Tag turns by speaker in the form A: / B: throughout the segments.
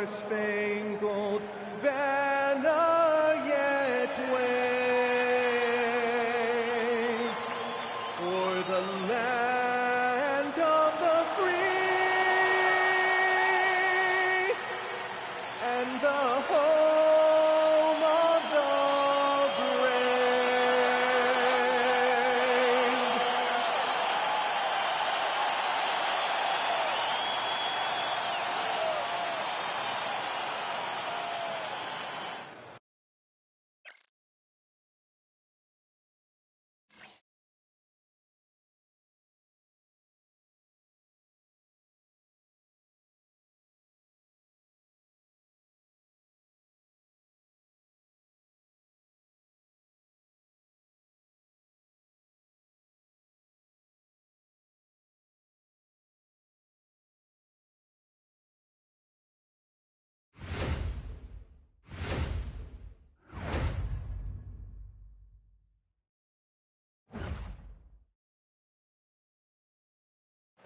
A: star-spangled banner yet waves o'er the land of the free and the home of the brave.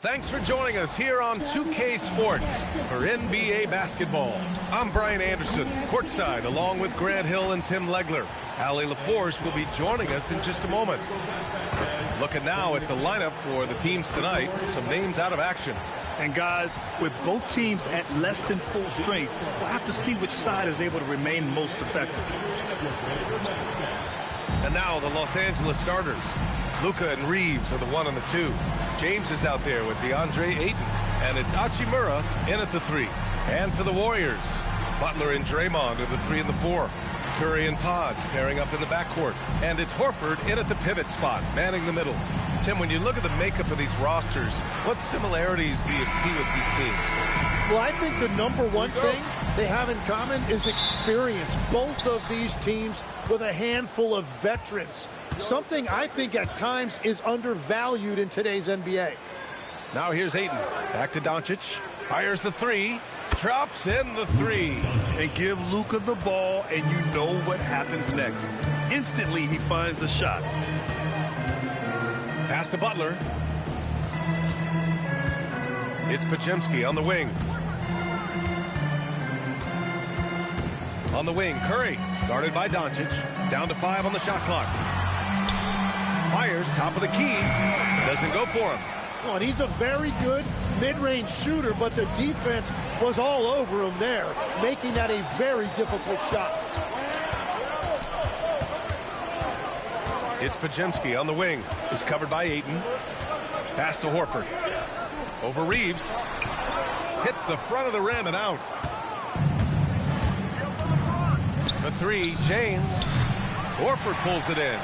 B: Thanks for joining us here on 2K Sports for NBA basketball. I'm Brian Anderson, courtside, along with Grant Hill and Tim Legler. Allie LaForce will be joining us in just a moment. Looking now at the lineup for the teams tonight, some names out of action.
C: And guys, with both teams at less than full strength, we'll have to see which side is able to remain most effective.
B: And now the Los Angeles starters. Luka and Reeves are the 1 and the 2. James is out there with DeAndre Ayton, and it's Hachimura in at the 3. And for the Warriors, Butler and Draymond are the 3 and the 4. Curry and Pods pairing up in the backcourt, and it's Horford in at the pivot spot, manning the middle. Tim, when you look at the makeup of these rosters, what similarities do you see with these teams?
D: Well, I think the number one thing they have in common is experience. Both of these teams with a handful of veterans. Something I think at times is undervalued in today's NBA.
B: Now here's Ayton. Back to Doncic. Fires the 3. Drops in the 3.
C: And give Luka the ball, and you know what happens next. Instantly, he finds the shot.
B: Pass to Butler. It's Podziemski on the wing. On the wing, Curry, guarded by Doncic. Down to 5 on the shot clock. Fires, top of the key. Doesn't go for him.
D: Oh, and he's a very good mid-range shooter, but the defense was all over him there, making that a very difficult shot.
B: It's Podziemski on the wing. Is covered by Ayton. Pass to Horford. Over Reeves. Hits the front of the rim and out. The 3, James. Horford pulls it in.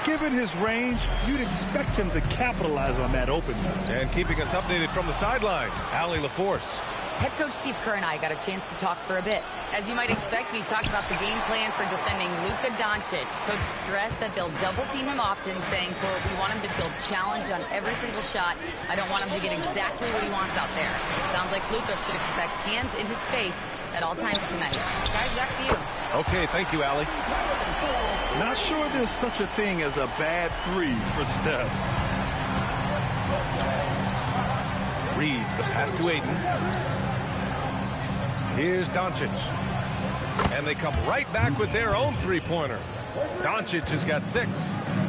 C: Given his range, you'd expect him to capitalize on that opening.
B: And keeping us updated from the sideline, Allie LaForce.
E: Head coach Steve Kerr and I got a chance to talk for a bit. As you might expect, we talked about the game plan for defending Luka Doncic. Coach stressed that they'll double team him often, saying, quote, "We want him to feel challenged on every single shot. I don't want him to get exactly what he wants out there." Sounds like Luka should expect hands in his face at all times tonight. Guys, back to you.
B: Okay, thank you, Allie.
C: Not sure there's such a thing as a bad 3 for Steph.
B: Reeves, the pass to Ayton. Here's Doncic. And they come right back with their own three-pointer. Doncic has got 6.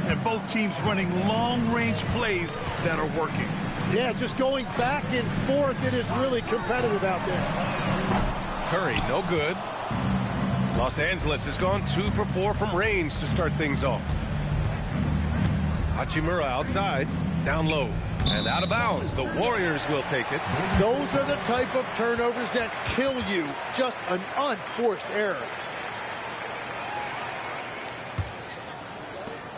C: And both teams running long-range plays that are working.
D: Yeah, just going back and forth. It is really competitive out there.
B: Curry, no good. Los Angeles has gone 2 for 4 from range to start things off. Hachimura outside, down low, and out of bounds. The Warriors will take it.
D: Those are the type of turnovers that kill you. Just an unforced error.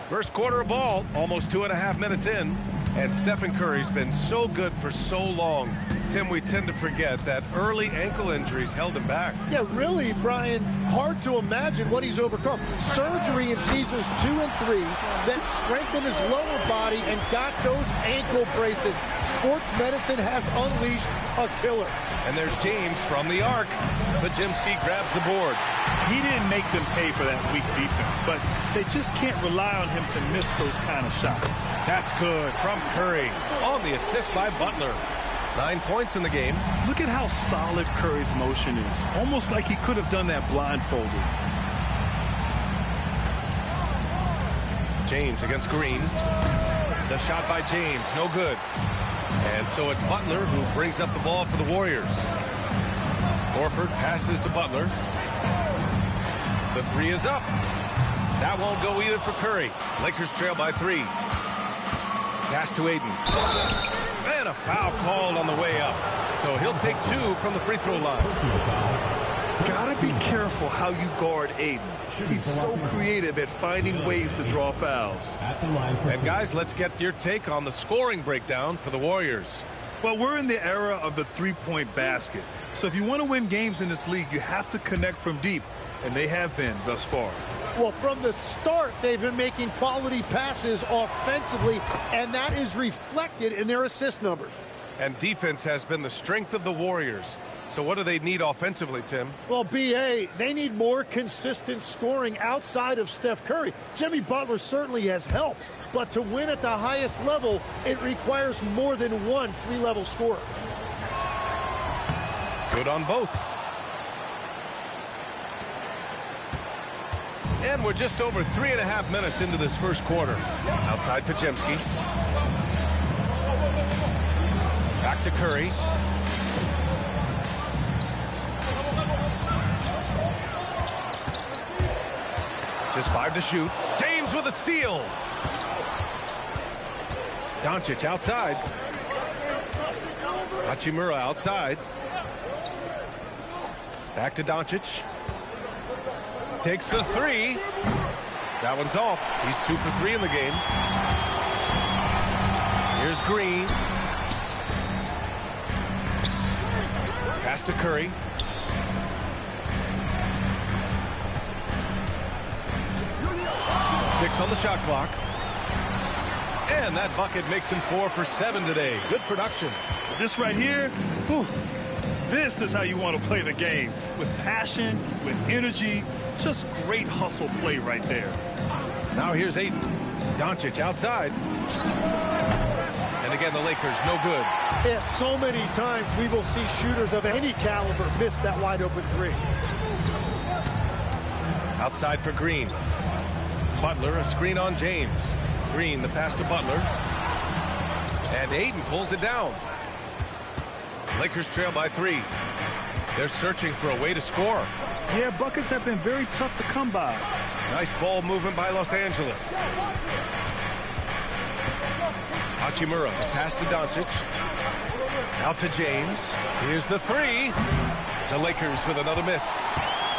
B: First quarter of ball, almost 2.5 minutes in. And Stephen Curry's been so good for so long. Tim, we tend to forget that early ankle injuries held him back.
D: Yeah, really, Brian, hard to imagine what he's overcome. Surgery in seasons 2 and 3 that strengthened his lower body and got those ankle braces. Sports medicine has unleashed a killer.
B: And there's James from the arc. Podziemski grabs the board.
C: He didn't make them pay for that weak defense, but they just can't rely on him to miss those kind of shots.
B: That's good from Curry on the assist by Butler. 9 points in the game.
C: Look at how solid Curry's motion is. Almost like he could have done that blindfolded.
B: James against Green. The shot by James, no good. And so it's Butler who brings up the ball for the Warriors. Horford passes to Butler. The three is up. That won't go either for Curry. Lakers trail by 3. Pass to Aiden. And a foul called on the way up. So he'll take 2 from the free throw line.
C: Gotta be careful how you guard Aiden. He's so creative at finding ways to draw fouls.
B: And guys, let's get your take on the scoring breakdown for the Warriors.
C: Well, we're in the era of the three-point basket. So if you want to win games in this league, you have to connect from deep. And they have been thus far.
D: Well, from the start, they've been making quality passes offensively, and that is reflected in their assist numbers.
B: And defense has been the strength of the Warriors. So what do they need offensively, Tim?
D: Well, B.A., they need more consistent scoring outside of Steph Curry. Jimmy Butler certainly has helped, but to win at the highest level, it requires more than one three-level scorer.
B: Good on both. And we're just over 3.5 minutes into this first quarter. Outside Podziemski. Back to Curry. Just 5 to shoot. James with a steal. Doncic outside. Hachimura outside. Back to Doncic. Takes the 3. That one's off. He's 2 for 3 in the game. Here's Green. Pass to Curry. Six on the shot clock. And that bucket makes him 4 for 7 today. Good production.
C: This right here, whew, this is how you want to play the game. With passion, with energy, just great hustle play right there.
B: Now here's Aiden. Doncic outside. And again, the Lakers, no good.
D: Yeah, so many times we will see shooters of any caliber miss that wide open 3.
B: Outside for Green. Butler, a screen on James. Green, the pass to Butler. And Aiden pulls it down. Lakers trail by 3. They're searching for a way to score.
C: Yeah, buckets have been very tough to come by.
B: Nice ball movement by Los Angeles. Hachimura, pass to Doncic. Out to James. Here's the 3. The Lakers with another miss.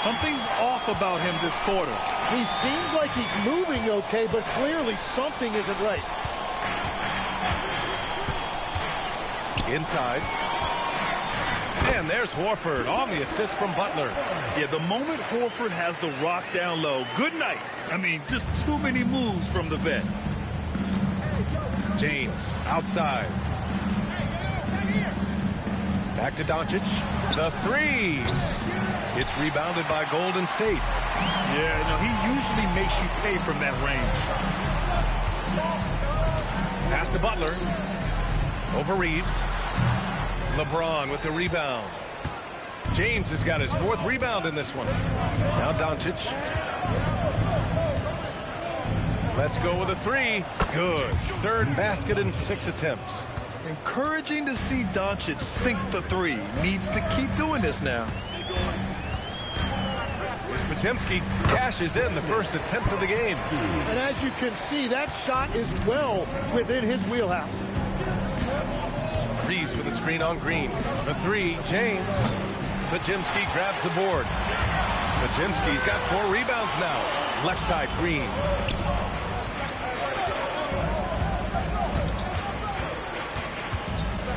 C: Something's off about him this quarter.
D: He seems like he's moving okay, but clearly something isn't right.
B: Inside. And there's Horford on the assist from Butler.
C: Yeah, the moment Horford has the rock down low, good night. I mean, just too many moves from the vet.
B: James outside. Back to Doncic. The 3. It's rebounded by Golden State.
C: Yeah, no, he usually makes you pay from that range.
B: Pass to Butler. Over Reeves. LeBron with the rebound. James has got his 4th rebound in this one. Now Doncic. Let's go with a 3. Good. 3rd basket in 6 attempts.
C: Encouraging to see Doncic sink the 3. Needs to keep doing this now.
B: Podziemski cashes in the first attempt of the game.
D: And as you can see, that shot is well within his wheelhouse.
B: Reeves with a screen on Green. The 3, James. Podziemski grabs the board. Podziemski's got 4 rebounds now. Left side, Green.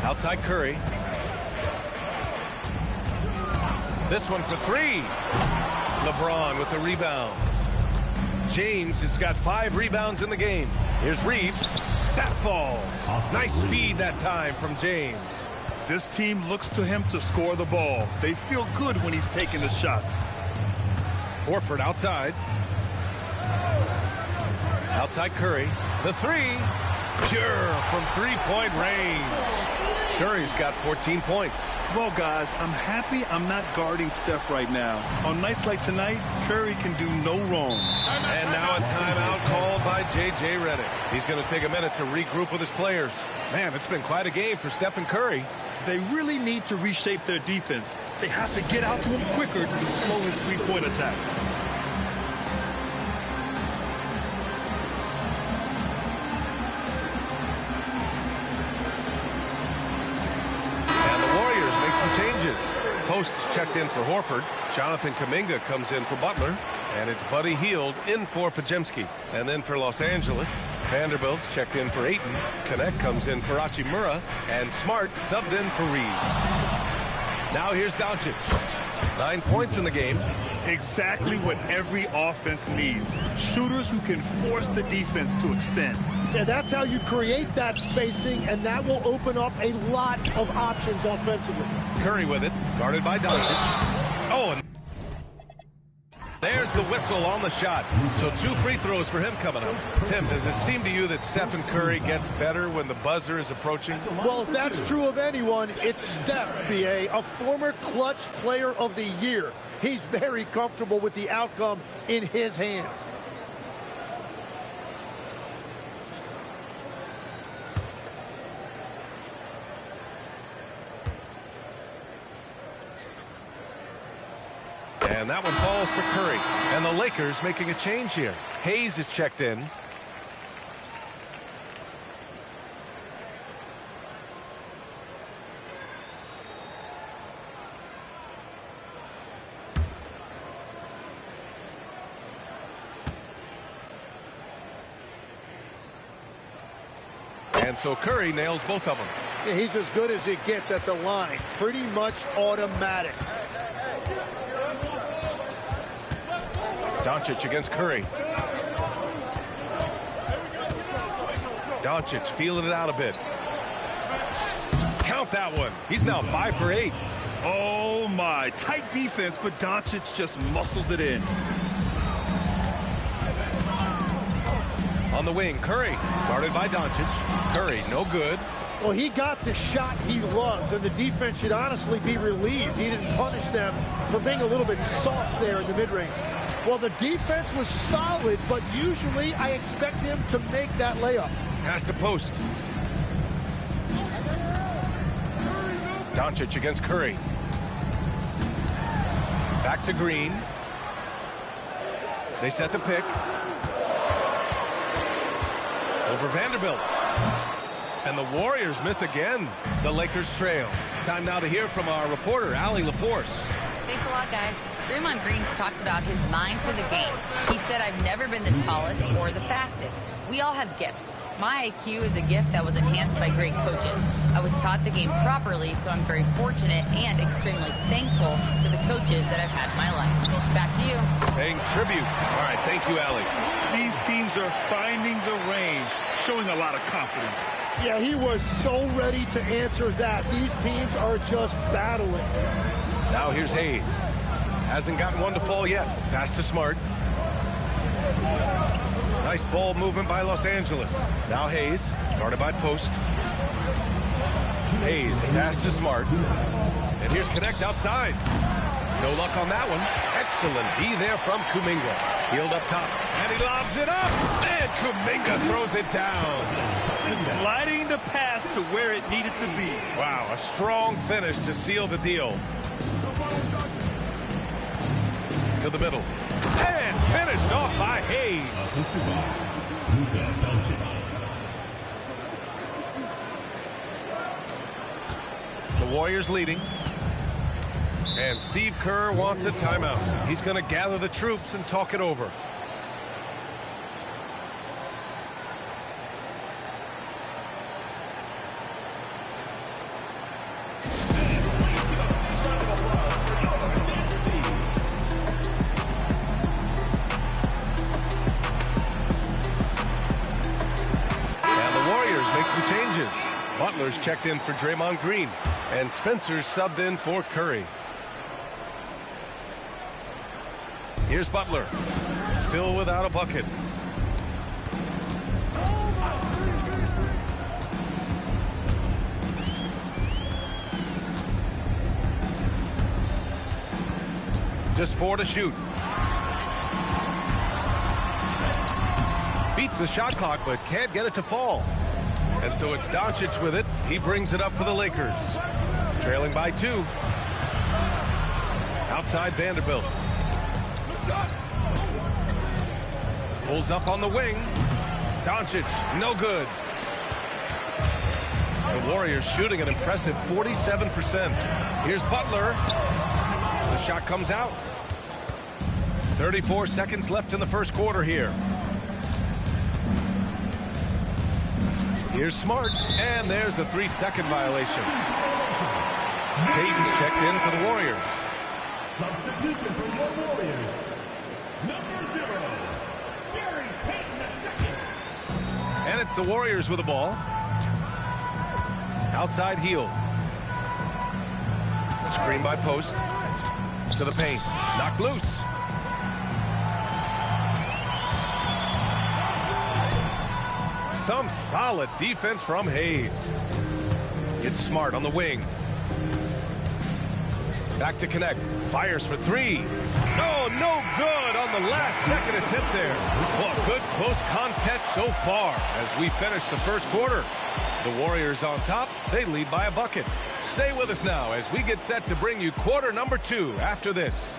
B: Outside Curry. This one for 3. LeBron with the rebound. James has got 5 rebounds in the game. Here's Reeves. That falls. Nice speed that time from James.
C: This team looks to him to score the ball. They feel good when he's taking the shots.
B: Horford outside. Outside Curry. The 3. Pure from 3-point range. Curry's got 14 points.
C: Well, guys, I'm happy I'm not guarding Steph right now. On nights like tonight, Curry can do no wrong.
B: And now a timeout called by J.J. Redick. He's going to take a minute to regroup with his players. Man, it's been quite a game for Stephen Curry.
C: They really need to reshape their defense. They have to get out to him quicker to slow his three-point attack.
B: Changes. Post is checked in for Horford. Jonathan Kuminga comes in for Butler. And it's Buddy Hield in for Podziemski. And then for Los Angeles, Vanderbilt's checked in for Ayton. Connect comes in for Hachimura. And Smart subbed in for Reeves. Now here's Doncic. 9 points in the game.
C: Exactly what every offense needs. Shooters who can force the defense to extend.
D: Yeah, that's how you create that spacing, and that will open up a lot of options offensively.
B: Curry with it, guarded by Doncic. Oh, and there's the whistle on the shot. So 2 free throws for him coming up. Tim, does it seem to you that Stephen Curry gets better when the buzzer is approaching?
D: Well, if that's true of anyone, it's Steph, B.A., a former clutch player of the year. He's very comfortable with the outcome in his hands.
B: And that one falls for Curry. And the Lakers making a change here. Hayes is checked in. And so Curry nails both of them.
D: Yeah, he's as good as it gets at the line. Pretty much automatic.
B: Doncic against Curry. Doncic feeling it out a bit. Count that one. He's now 5 for 8.
C: Oh, my. Tight defense, but Doncic just muscles it in.
B: On the wing, Curry, guarded by Doncic. Curry, no good.
D: Well, he got the shot he loves, and the defense should honestly be relieved. He didn't punish them for being a little bit soft there in the mid-range. Well, the defense was solid, but usually I expect him to make that layup.
B: Pass to post. Doncic against Curry. Back to Green. They set the pick. Over Vanderbilt. And the Warriors miss again. The Lakers trail. Time now to hear from our reporter, Allie LaForce.
E: Thanks a lot, guys. Draymond Green's talked about his mind for the game. He said, I've never been the tallest or the fastest. We all have gifts. My IQ is a gift that was enhanced by great coaches. I was taught the game properly, so I'm very fortunate and extremely thankful for the coaches that I've had in my life. Back to you.
B: Paying tribute. All right, thank you, Allie.
C: These teams are finding the range, showing a lot of confidence.
D: Yeah, he was so ready to answer that. These teams are just battling.
B: Now here's Hayes. Hasn't gotten one to fall yet. Pass to Smart. Nice ball movement by Los Angeles. Now Hayes, guarded by Post. Hayes, the pass to Smart. And here's Connect outside. No luck on that one. Excellent D there from Kuminga. Healed up top. And he lobs it up. And Kuminga throws it down.
C: Gliding the pass to where it needed to be.
B: Wow, a strong finish to seal the deal. To the middle. And finished off by Hayes.
F: Assisted by Luka Doncic.
B: The Warriors leading. And Steve Kerr wants a timeout. He's going to gather the troops and talk it over. Butler's checked in for Draymond Green, and Spencer's subbed in for Curry. Here's Butler, still without a bucket. Just 4 to shoot. Beats the shot clock, but can't get it to fall. And so it's Doncic with it. He brings it up for the Lakers. Trailing by 2. Outside Vanderbilt. Pulls up on the wing. Doncic, no good. The Warriors shooting an impressive 47%. Here's Butler. The shot comes out. 34 seconds left in the first quarter here. Here's Smart, and there's a 3-second violation. Payton's checked in for the Warriors.
F: Substitution for your Warriors. Number 0, Gary Payton II.
B: And it's the Warriors with the ball. Outside heel. Screen by Post. To the paint. Knocked loose. Some solid defense from Hayes. It's Smart on the wing. Back to connect. Fires for 3. Oh, no good on the last second attempt there. Well, good close contest so far as we finish the first quarter. The Warriors on top. They lead by a bucket. Stay with us now as we get set to bring you quarter number 2 after this.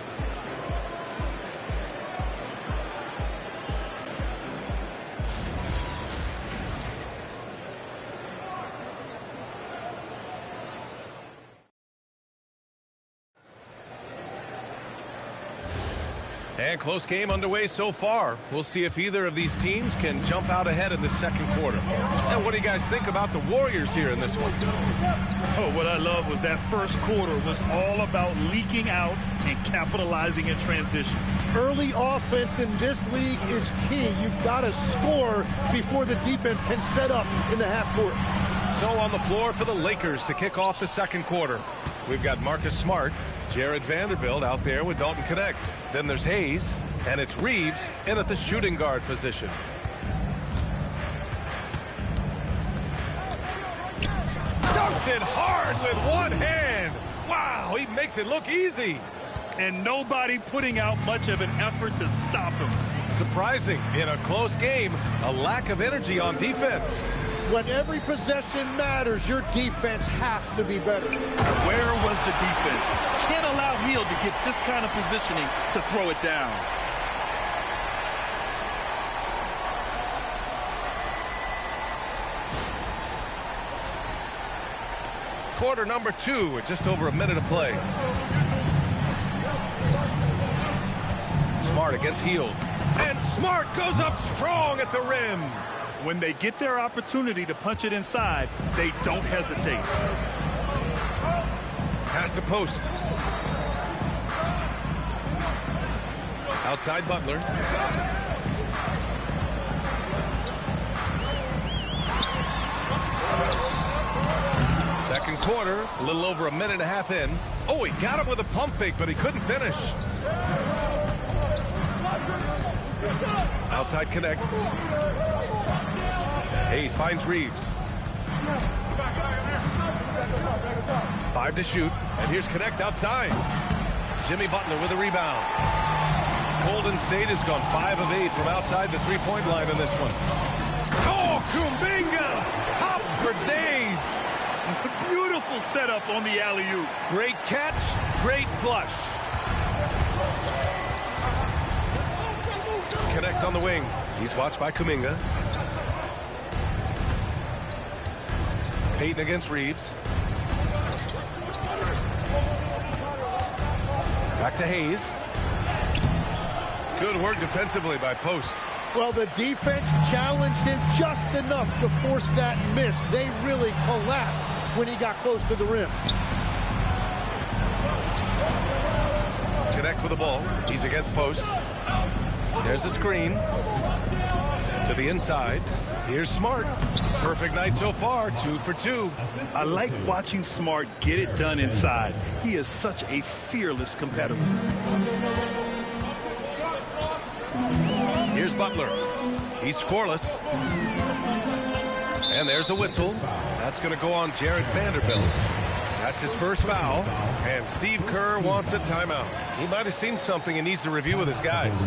B: And close game underway so far. We'll see if either of these teams can jump out ahead in the second quarter. And what do you guys think about the Warriors here in this one?
C: Oh, what I love was that first quarter was all about leaking out and capitalizing in transition.
D: Early offense in this league is key. You've got to score before the defense can set up in the half court.
B: So on the floor for the Lakers to kick off the second quarter. We've got Marcus Smart, Jared Vanderbilt out there with Dalton Connect. Then there's Hayes, and it's Reeves in at the shooting guard position. Dunks it hard with one hand. Wow, he makes it look easy.
C: And nobody putting out much of an effort to stop him.
B: Surprising in a close game, a lack of energy on defense.
D: When every possession matters, your defense has to be better.
C: Where was the defense? Can't allow Hill to get this kind of positioning to throw it down.
B: Quarter number 2 with just over a minute of play. Smart against Hill. And Smart goes up strong at the rim.
C: When they get their opportunity to punch it inside, they don't hesitate.
B: Pass to Post. Outside Butler. Second quarter, a little over a minute and a half in. Oh, he got him with a pump fake, but he couldn't finish. Outside Connect. Hayes finds Reeves. 5 to shoot, and here's Connect outside. Jimmy Butler with a rebound. Golden State has gone 5 of 8 from outside the three-point line in this one. Oh, Kuminga! Top for days!
C: Beautiful setup on the alley-oop.
B: Great catch, great flush. Connect on the wing. He's watched by Kuminga. Payton against Reeves. Back to Hayes. Good work defensively by Post.
D: Well, the defense challenged him just enough to force that miss. They really collapsed when he got close to the rim.
B: Connect with the ball. He's against Post. There's the screen. To the inside. Here's Smart. Perfect night so far, 2 for 2.
C: I like watching Smart get it done inside. He is such a fearless competitor.
B: Here's Butler. He's scoreless. And there's a whistle. That's going to go on Jared Vanderbilt. That's his first foul, and Steve Kerr wants a timeout. He might have seen something and needs to review with his guys. And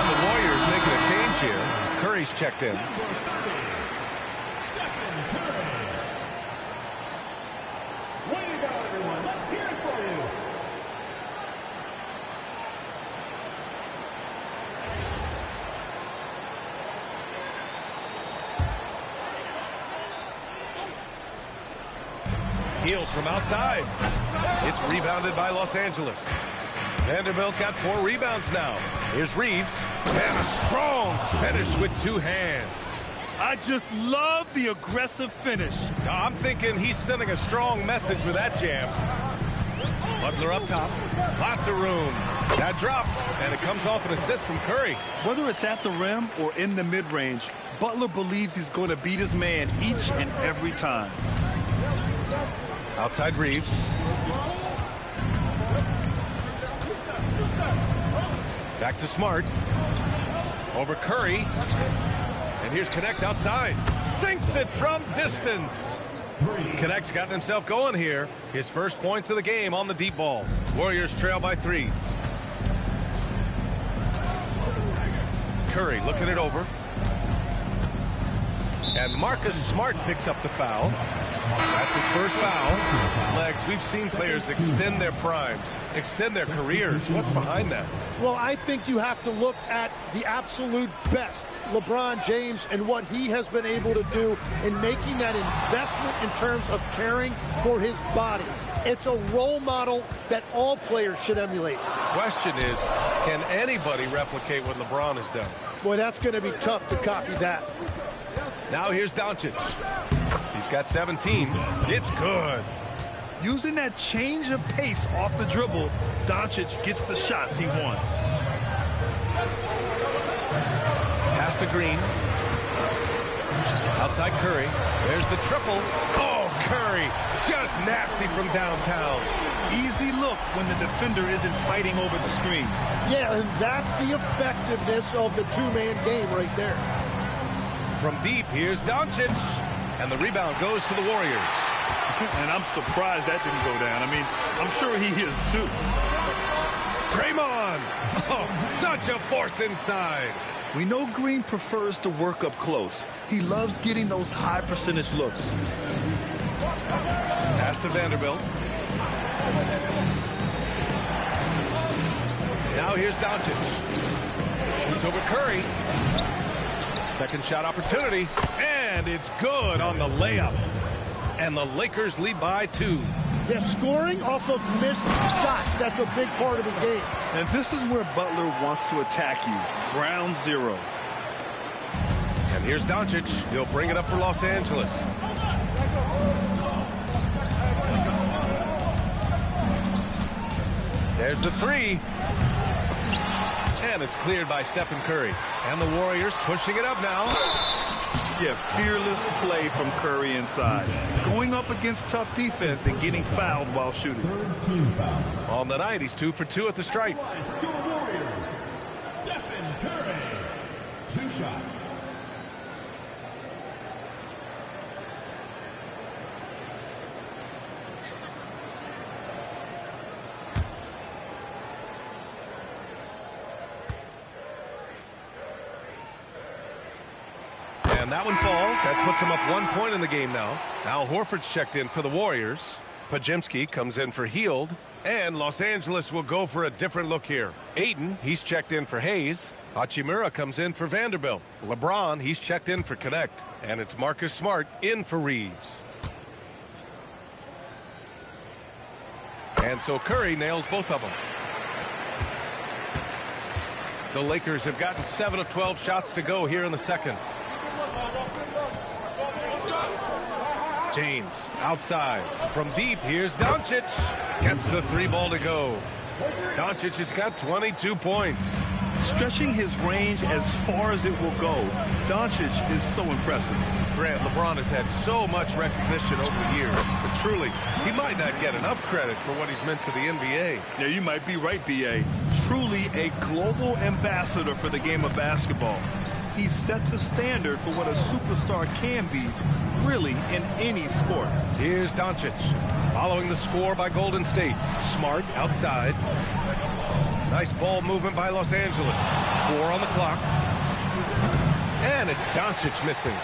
B: the Warriors making a change here. Curry's checked in. Healed from outside. It's rebounded by Los Angeles. Vanderbilt's got 4 rebounds now. Here's Reeves. And a strong finish with 2 hands.
C: I just love the aggressive finish.
B: I'm thinking he's sending a strong message with that jam. Butler up top. Lots of room. That drops, and it comes off an assist from Curry.
C: Whether it's at the rim or in the mid-range, Butler believes he's going to beat his man each and every time.
B: Outside Reeves. Back to Smart. Over Curry. And here's Connect outside. Sinks it from distance. Connect's gotten himself going here. His first points of the game on the deep ball. Warriors trail by 3. Curry looking it over. And Marcus Smart picks up the foul. That's his first foul. Legs, we've seen players extend their primes, extend their careers. What's behind that?
D: Well, I think you have to look at the absolute best, LeBron James, and what he has been able to do in making that investment in terms of caring for his body. It's a role model that all players should emulate.
B: Question is, can anybody replicate what LeBron has done?
D: Boy, that's going to be tough to copy that.
B: Now here's Doncic. He's got 17. It's good.
C: Using that change of pace off the dribble, Doncic gets the shots he wants.
B: Pass to Green. Outside Curry. There's the triple. Oh, Curry. Just nasty from downtown.
C: Easy look when the defender isn't fighting over the screen.
D: Yeah, and that's the effectiveness of the two-man game right there.
B: From deep, here's Doncic. And the rebound goes to the Warriors.
C: And I'm surprised that didn't go down. I mean, I'm sure he is too.
B: Draymond. Oh, such a force inside.
C: We know Green prefers to work up close. He loves getting those high percentage looks.
B: Pass to Vanderbilt. Now here's Doncic. Shoots over Curry. Second shot opportunity. And it's good on the layup. And the Lakers lead by 2.
D: Yeah, scoring off of missed shots. That's a big part of his game.
C: And this is where Butler wants to attack you. Ground zero.
B: And here's Doncic. He'll bring it up for Los Angeles. There's the 3. And it's cleared by Stephen Curry. And the Warriors pushing it up now.
C: Yeah, fearless play from Curry inside. Going up against tough defense and getting fouled while shooting.
B: On the night, he's 2 for 2 at the stripe.
F: Your Warriors, Stephen Curry. 2 shots.
B: And that one falls. That puts him up 1 point in the game now. Al Horford's checked in for the Warriors. Pajemski comes in for Hield. And Los Angeles will go for a different look here. Ayton, he's checked in for Hayes. Hachimura comes in for Vanderbilt. LeBron, he's checked in for Connect. And it's Marcus Smart in for Reeves. And so Curry nails both of them. The Lakers have gotten 7 of 12 shots to go here in the second. James outside from deep. Here's Doncic. Gets the 3 ball to go. Doncic has got 22 points.
C: Stretching his range as far as it will go. Doncic is so impressive.
B: Grant, LeBron has had so much recognition over the years, but truly, he might not get enough credit for what he's meant to the NBA.
C: Yeah, you might be right, B.A. Truly a global ambassador for the game of basketball. He set the standard for what a superstar can be, really, in any sport.
B: Here's Doncic, following the score by Golden State. Smart outside. Nice ball movement by Los Angeles. 4 on the clock. And it's Doncic missing.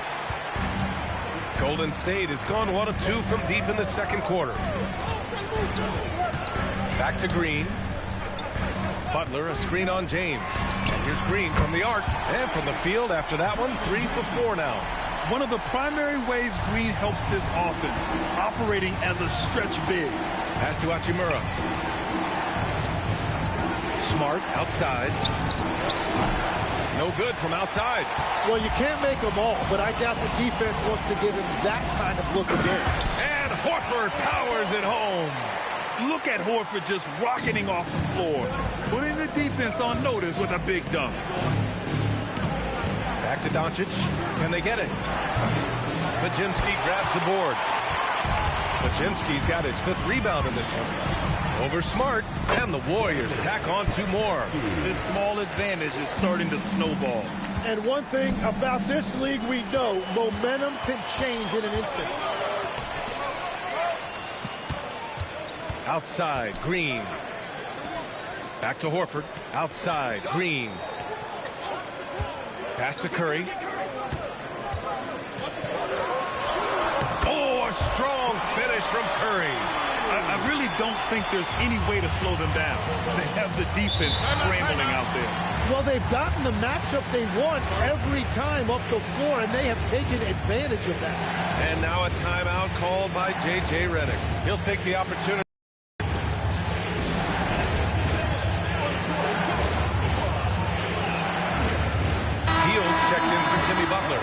B: Golden State has gone 1 of 2 from deep in the second quarter. Back to Green. Butler, a screen on James. And here's Green from the arc. And from the field after that one, 3 for 4 now.
C: One of the primary ways Green helps this offense, operating as a stretch big.
B: Pass to Hachimura. Smart outside. No good from outside.
D: Well, you can't make them all, but I doubt the defense wants to give him that kind of look again.
B: And Horford powers it home.
C: Look at Horford just rocketing off the floor, putting the defense on notice with a big dunk.
B: Back to Doncic. Can they get it? Pajemski grabs the board. Pajemski's got his 5th rebound in this one. Over Smart, and the Warriors tack on 2 more.
C: This small advantage is starting to snowball.
D: And one thing about this league we know, momentum can change in an instant.
B: Outside, Green. Back to Horford. Outside, Green. Pass to Curry. Oh, a strong finish from Curry.
C: I really don't think there's any way to slow them down. They have the defense scrambling out there.
D: Well, they've gotten the matchup they want every time up the floor, and they have taken advantage of that.
B: And now a timeout called by J.J. Redick. He'll take the opportunity. Heels checked in for Jimmy Butler.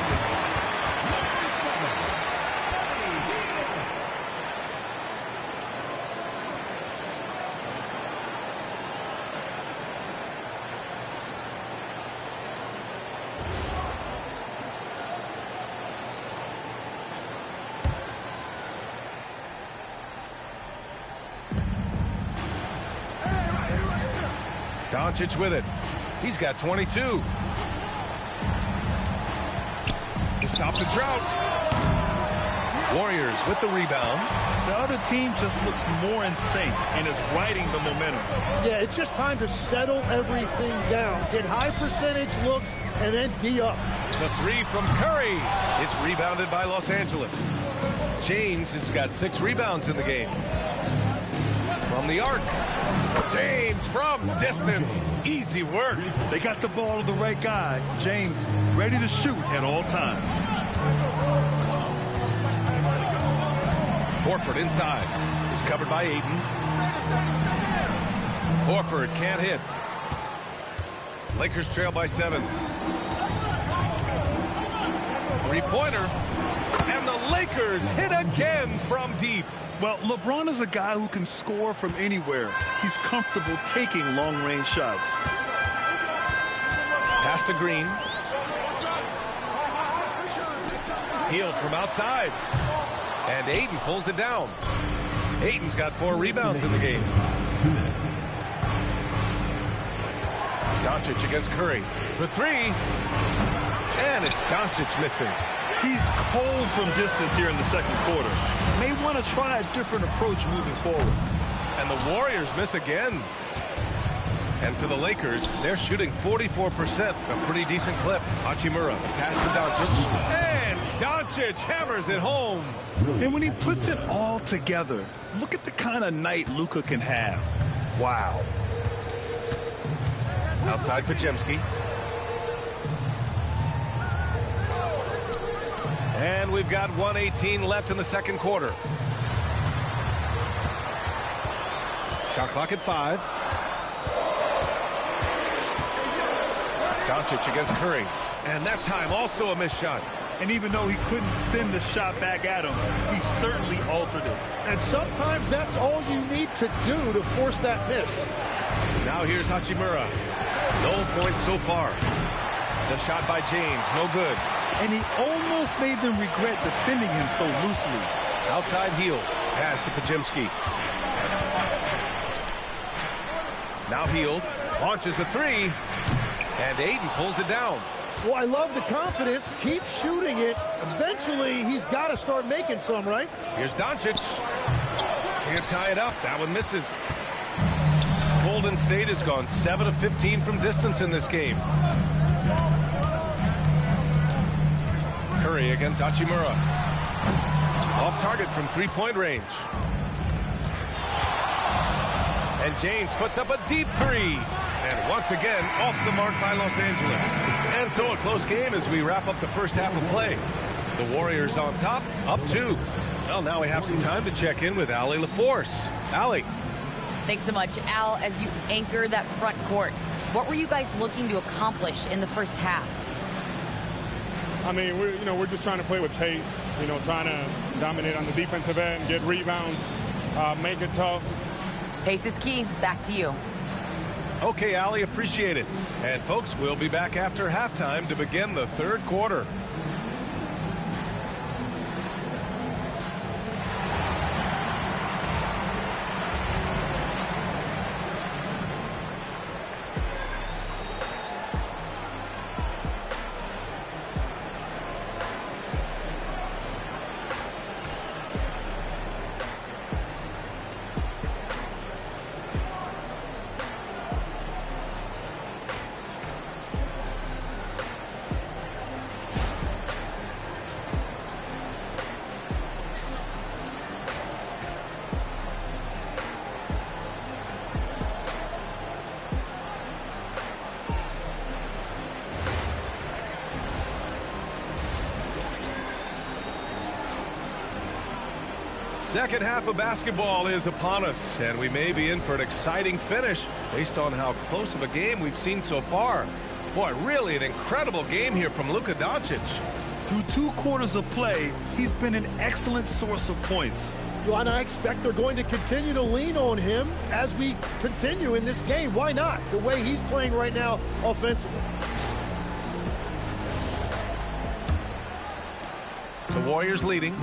B: Doncic with it. He's got 22. To stop the drought. Warriors with the rebound.
C: The other team just looks more in sync and is riding the momentum.
D: Yeah, it's just time to settle everything down. Get high percentage looks and then D up.
B: The 3 from Curry. It's rebounded by Los Angeles. James has got 6 rebounds in the game. From the arc. James from distance. Easy work.
C: They got the ball to the right guy. James ready to shoot at all times.
B: Horford inside. Is covered by Ayton. Horford can't hit. Lakers trail by 7. 3-pointer. And the Lakers hit again from deep.
C: Well, LeBron is a guy who can score from anywhere. He's comfortable taking long-range shots.
B: Pass to Green. Healed from outside. And Ayton pulls it down. Ayton's got 4 rebounds in the game.
F: 2 minutes.
B: Doncic against Curry for 3. And it's Doncic missing.
C: He's cold from distance here in the second quarter. May want to try a different approach moving forward.
B: And the Warriors miss again. And for the Lakers, they're shooting 44%, a pretty decent clip. Hachimura, the pass to Doncic. And Doncic hammers it home.
C: And when he puts it all together, look at the kind of night Luka can have. Wow.
B: Outside Pajemski. And we've got 1:18 left in the second quarter. Shot clock at 5. Doncic against Curry. And that time also a missed shot.
C: And even though he couldn't send the shot back at him, he certainly altered it.
D: And sometimes that's all you need to do to force that miss.
B: Now here's Hachimura. No points so far. The shot by James, no good.
C: And he almost made them regret defending him so loosely.
B: Outside heel, pass to Pajemski. Now Heel, launches a three, and Ayton pulls it down.
D: Well, I love the confidence. Keep shooting it. Eventually, he's got to start making some, right?
B: Here's Doncic. Can't tie it up. That one misses. Golden State has gone 7 of 15 from distance in this game. Curry against Hachimura. Off target from three-point range. And James puts up a deep three. And once again, off the mark by Los Angeles. And so a close game as we wrap up the first half of play. The Warriors on top, up 2. Well, now we have some time to check in with Allie LaForce. Allie.
E: Thanks so much, Al. As you anchor that front court, what were you guys looking to accomplish in the first half?
G: I mean, we're just trying to play with pace, trying to dominate on the defensive end, get rebounds, make it tough.
E: Pace is key. Back to you.
B: Okay, Allie, appreciate it. And folks, we'll be back after halftime to begin the third quarter. Second half of basketball is upon us, and we may be in for an exciting finish based on how close of a game we've seen so far. Boy, really an incredible game here from Luka Doncic.
C: Through 2 quarters of play, he's been an excellent source of points.
D: Well, and I expect they're going to continue to lean on him as we continue in this game. Why not? The way he's playing right now offensively.
B: The Warriors leading.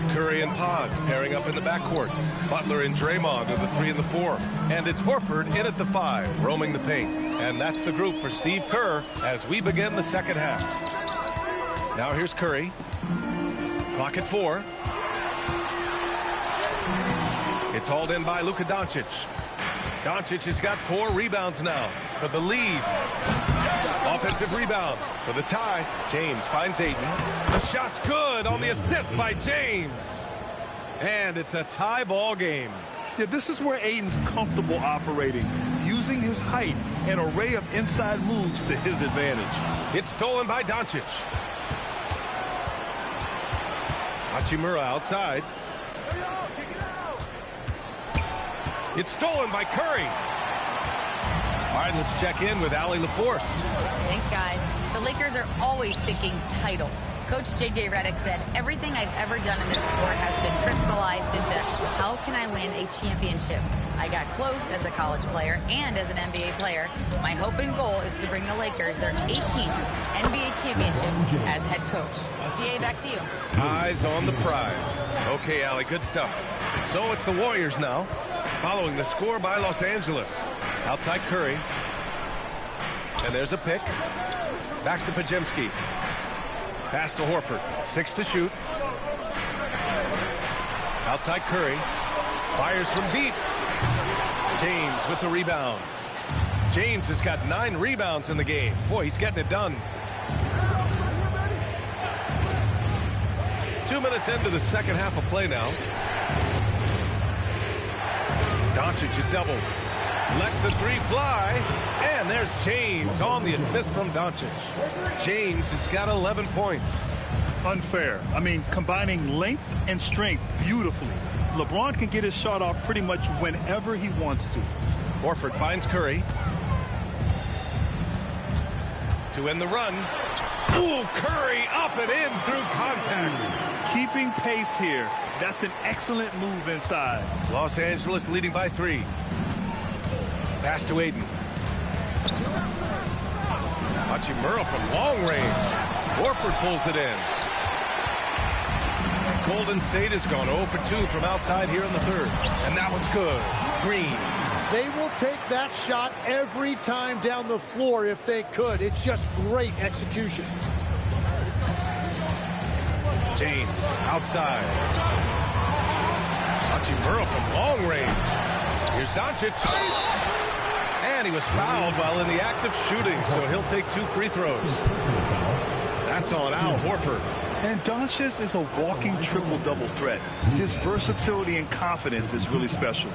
B: Curry and Pods pairing up in the backcourt. Butler and Draymond are the 3 and the 4. And it's Horford in at the 5, roaming the paint. And that's the group for Steve Kerr as we begin the second half. Now here's Curry. Clock at 4. It's hauled in by Luka Doncic. Doncic has got 4 rebounds now for the lead. Offensive rebound for the tie. James finds Ayton. The shot's good on the assist by James. And it's a tie ball game.
C: Yeah, this is where Ayton's comfortable operating, using his height and array of inside moves to his advantage.
B: It's stolen by Doncic. Hachimura outside. It's stolen by Curry. All right, let's check in with Allie LaForce.
E: Thanks, guys. The Lakers are always thinking title. Coach J.J. Redick said, everything I've ever done in this sport has been crystallized into how can I win a championship? I got close as a college player and as an NBA player. My hope and goal is to bring the Lakers their 18th NBA championship as head coach. CA, back to you.
B: Eyes on the prize. Okay, Allie, good stuff. So it's the Warriors now, following the score by Los Angeles. Outside Curry. And there's a pick. Back to Pajemski. Pass to Horford. 6 to shoot. Outside Curry. Fires from deep. James with the rebound. James has got 9 rebounds in the game. Boy, he's getting it done. 2 minutes into the second half of play now. Doncic is doubled. Lets the 3 fly. And there's James on the assist from Doncic. James has got 11 points.
C: Unfair. I mean, combining length and strength beautifully. LeBron can get his shot off pretty much whenever he wants to.
B: Horford finds Curry. To end the run. Ooh, Curry up and in through contact.
C: Keeping pace here. That's an excellent move inside.
B: Los Angeles leading by 3. Pass to Ayton. Hachimura from long range. Horford pulls it in. Golden State has gone 0 for 2 from outside here in the third. And that one's good. Green.
D: They will take that shot every time down the floor if they could. It's just great execution.
B: James outside. Hachimura from long range. Here's Doncic. And he was fouled while in the act of shooting, so he'll take 2 free throws. That's on Al Horford.
C: And Doncic is a walking triple-double threat. His versatility and confidence is really special.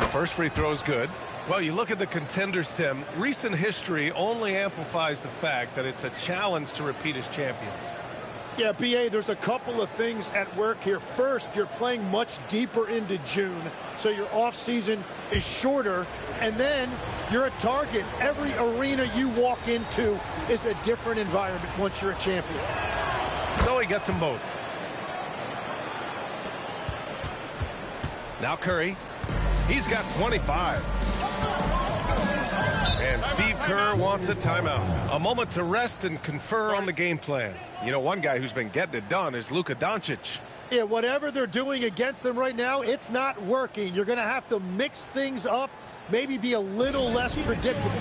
B: First free throw is good. Well, you look at the contenders, Tim. Recent history only amplifies the fact that it's a challenge to repeat as champions.
D: Yeah, BA, there's a couple of things at work here. First, you're playing much deeper into June, so your offseason is shorter. And then you're a target. Every arena you walk into is a different environment once you're a champion.
B: So he gets them both. Now Curry. He's got 25. And Steve Kerr wants a timeout. A moment to rest and confer on the game plan. You know, one guy who's been getting it done is Luka Doncic.
D: Yeah, whatever they're doing against them right now, it's not working. You're going to have to mix things up, maybe be a little less predictable.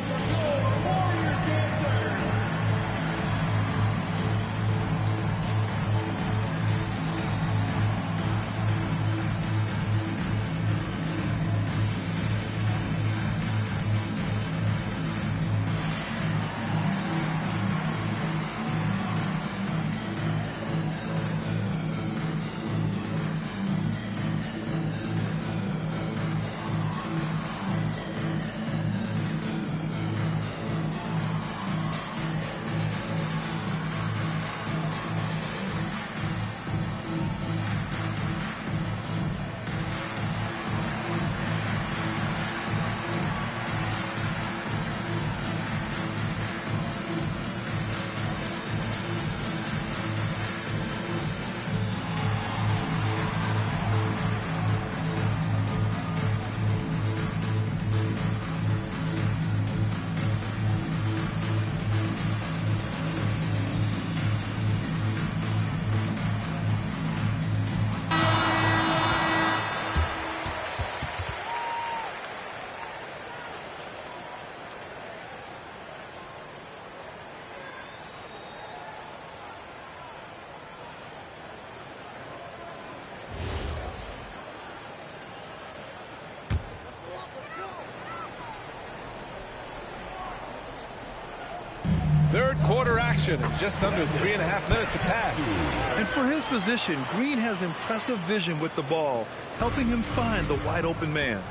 B: Third quarter action, and just under 3.5 minutes have passed.
C: And for his position, Green has impressive vision with the ball, helping him find the wide open man.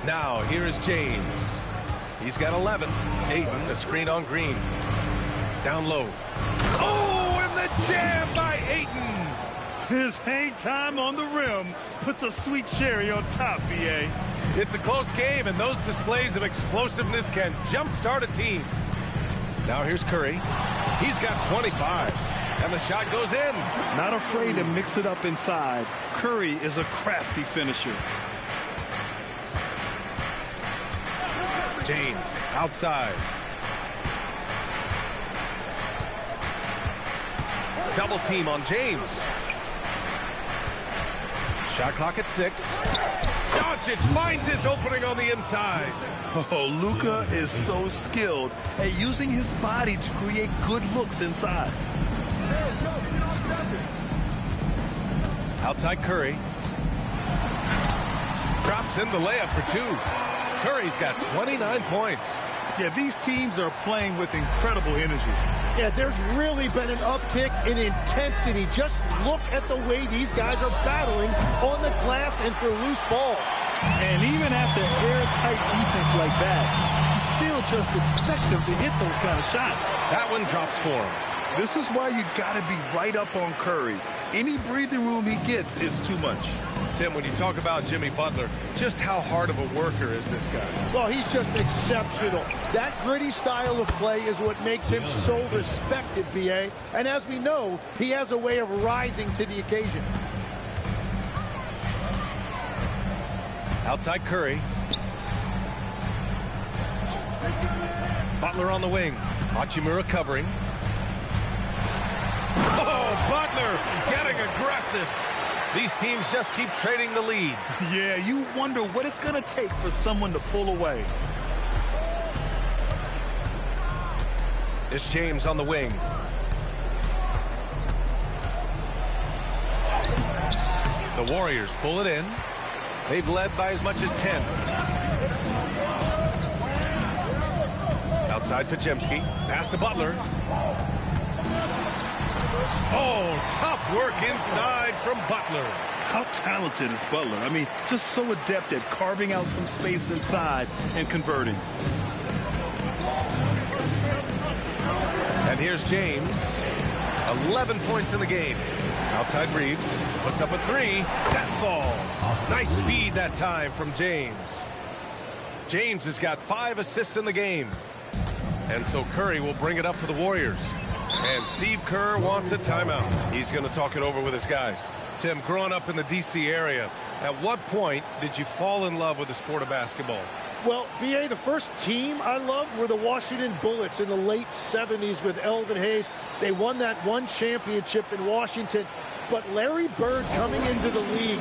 B: Now, here is James. He's got 11. Ayton, the screen on Green. Down low. Oh, and the jam by Ayton.
C: His hang time on the rim puts a sweet cherry on top, B.A.
B: It's a close game, and those displays of explosiveness can jumpstart a team. Now here's Curry. He's got 25, and the shot goes in.
C: Not afraid to mix it up inside. Curry is a crafty finisher.
B: James outside. Double team on James. Shot clock at 6. Doncic finds his opening on the inside.
C: Oh, Luka is so skilled at using his body to create good looks inside.
B: Outside Curry. Drops in the layup for 2. Curry's got 29 points.
C: Yeah, these teams are playing with incredible energy.
D: Yeah, there's really been an uptick in intensity. Just look at the way these guys are battling on the glass and for loose balls.
C: And even after airtight defense like that, you still just expect him to hit those kind of shots.
B: That one drops for him.
C: This is why you got to be right up on Curry. Any breathing room he gets is too much.
B: Tim, when you talk about Jimmy Butler, just how hard of a worker is this guy?
D: Well, he's just exceptional. That gritty style of play is what makes him so respected, B.A. And as we know, he has a way of rising to the occasion.
B: Outside Curry. Butler on the wing. Hachimura covering. Oh, Butler getting aggressive. These teams just keep trading the lead.
C: Yeah, you wonder what it's going to take for someone to pull away.
B: It's James on the wing. The Warriors pull it in. They've led by as much as 10. Outside Pajemski. Pass to Butler. Oh, tough work inside from Butler.
C: How talented is Butler? I mean, just so adept at carving out some space inside and converting.
B: And here's James. 11 points in the game. Outside Reeves. Puts up a three. That falls. Nice speed that time from James. James has got 5 assists in the game. And so Curry will bring it up for the Warriors. And Steve Kerr wants a timeout. He's going to talk it over with his guys. Tim, growing up in the D.C. area, at what point did you fall in love with the sport of basketball?
D: Well, B.A., the first team I loved were the Washington Bullets in the late 70s with Elvin Hayes. They won that one championship in Washington. But Larry Bird coming into the league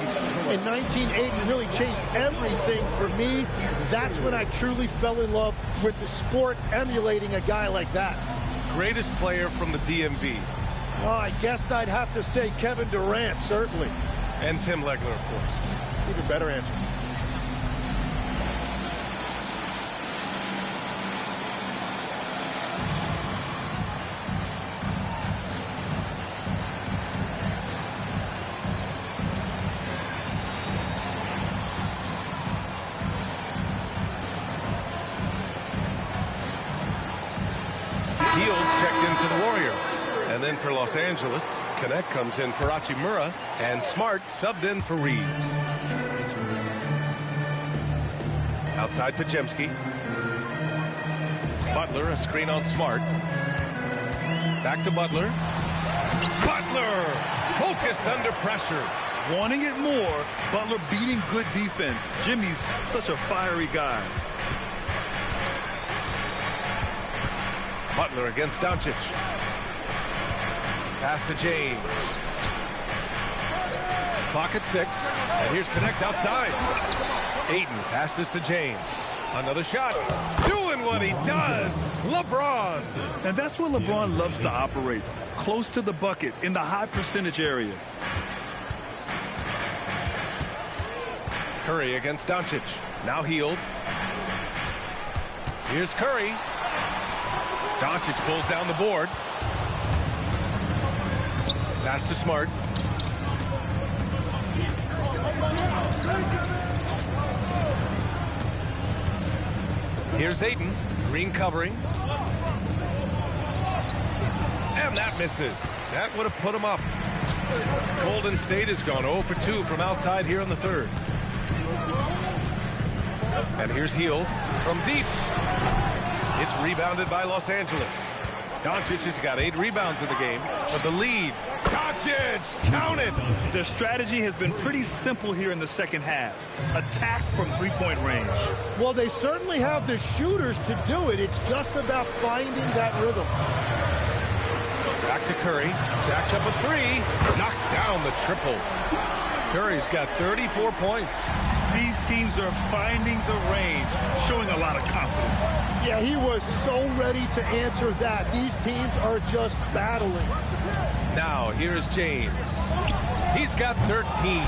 D: in 1980 really changed everything for me. That's when I truly fell in love with the sport, emulating a guy like that.
B: Greatest player from the DMV?
D: Oh, I guess I'd have to say Kevin Durant, certainly.
B: And Tim Legler, of course.
D: Even better answer.
B: And then for Los Angeles, Connect comes in for Hachimura, and Smart subbed in for Reeves. Outside Pajemski. Butler, a screen on Smart. Back to Butler. Butler! Focused under pressure.
C: Wanting it more, Butler beating good defense. Jimmy's such a fiery guy.
B: Butler against Doncic. Pass to James. Clock at 6. And here's Connect outside. Ayton passes to James. Another shot. Doing what he does. LeBron.
C: And that's where LeBron loves to operate. Close to the bucket in the high percentage area.
B: Curry against Doncic. Now healed. Here's Curry. Doncic pulls down the board. Pass to Smart. Here's Ayton. Green covering. And that misses. That would have put him up. Golden State has gone 0 for 2 from outside here in the third. And here's Hield from deep. It's rebounded by Los Angeles. Doncic has got 8 rebounds in the game for the lead. Doncic, count it!
C: Their strategy has been pretty simple here in the second half. Attack from three-point range.
D: Well, they certainly have the shooters to do it. It's just about finding that rhythm.
B: Back to Curry. Jacks up a 3. Knocks down the triple. Curry's got 34 points.
C: These teams are finding the range, showing a lot of confidence.
D: Yeah, he was so ready to answer that. These teams are just battling.
B: Now, here's James. He's got 13.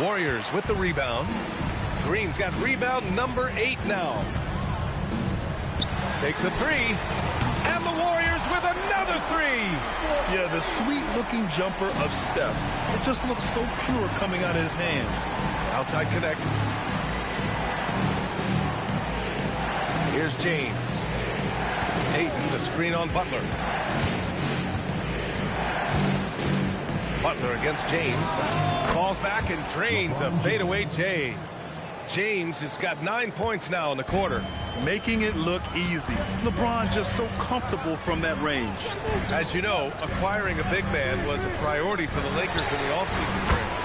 B: Warriors with the rebound. Green's got rebound number 8 now. Takes a 3. And the Warriors with another 3.
C: Yeah, the sweet-looking jumper of Steph. It just looks so pure coming out of his hands.
B: Outside Connect. Here's James. Ayton, the screen on Butler. Butler against James. Falls back and drains a fadeaway J. James has got 9 points now in the quarter.
C: Making it look easy. LeBron just so comfortable from that range.
B: As you know, acquiring a big man was a priority for the Lakers in the offseason.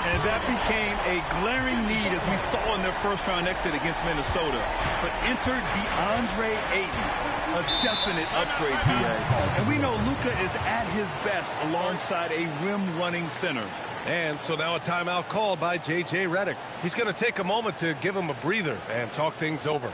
C: And that became a glaring need as we saw in their first-round exit against Minnesota. But enter DeAndre Ayton, a definite upgrade, BA. And we know Luka is at his best alongside a rim-running center.
B: And so now a timeout called by J.J. Redick. He's going to take a moment to give him a breather and talk things over.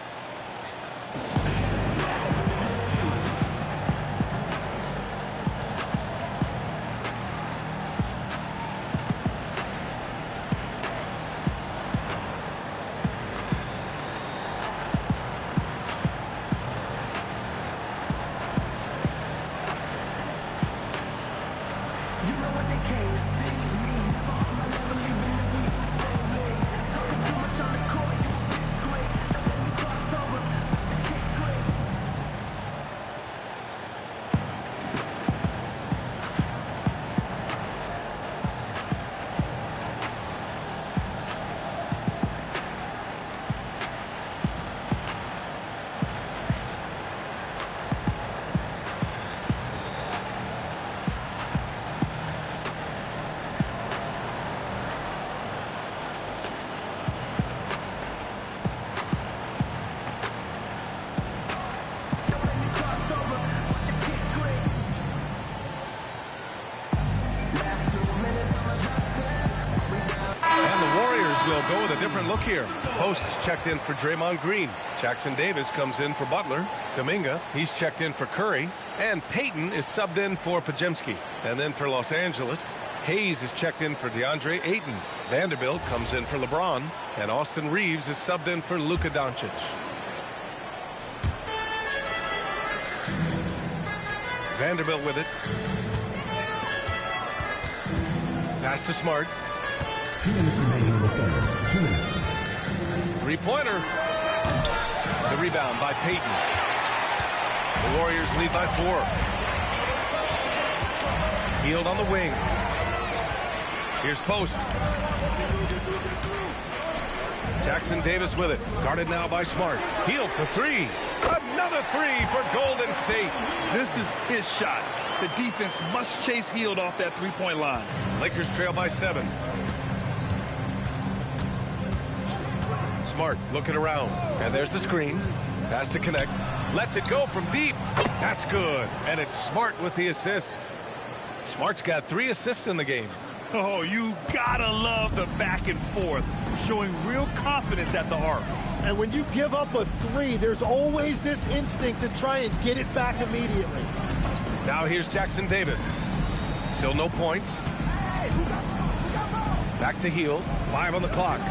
B: Go with a different look here. Post is checked in for Draymond Green. Jackson Davis comes in for Butler. Kuminga, he's checked in for Curry. And Payton is subbed in for Podziemski. And then for Los Angeles, Hayes is checked in for DeAndre Ayton. Vanderbilt comes in for LeBron. And Austin Reeves is subbed in for Luka Doncic. Vanderbilt with it. Pass to Smart.
F: 2 minutes remaining in the quarter. 2 minutes.
B: Three-pointer. The rebound by Payton. The Warriors lead by 4. Hield on the wing. Here's Post. Jackson Davis with it. Guarded now by Smart. Hield for 3. Another 3 for Golden State.
C: This is his shot. The defense must chase Hield off that three-point line.
B: Lakers trail by 7. Smart looking around, and there's the screen. Pass to connect. Lets it go from deep. That's good. And it's Smart with the assist. Smart's got 3 assists in the game.
C: Oh, you gotta love the back and forth, showing real confidence at the arc.
D: And when you give up a 3, there's always this instinct to try and get it back immediately.
B: Now here's Jackson Davis. Still no points. Back to Hield. 5 on the clock.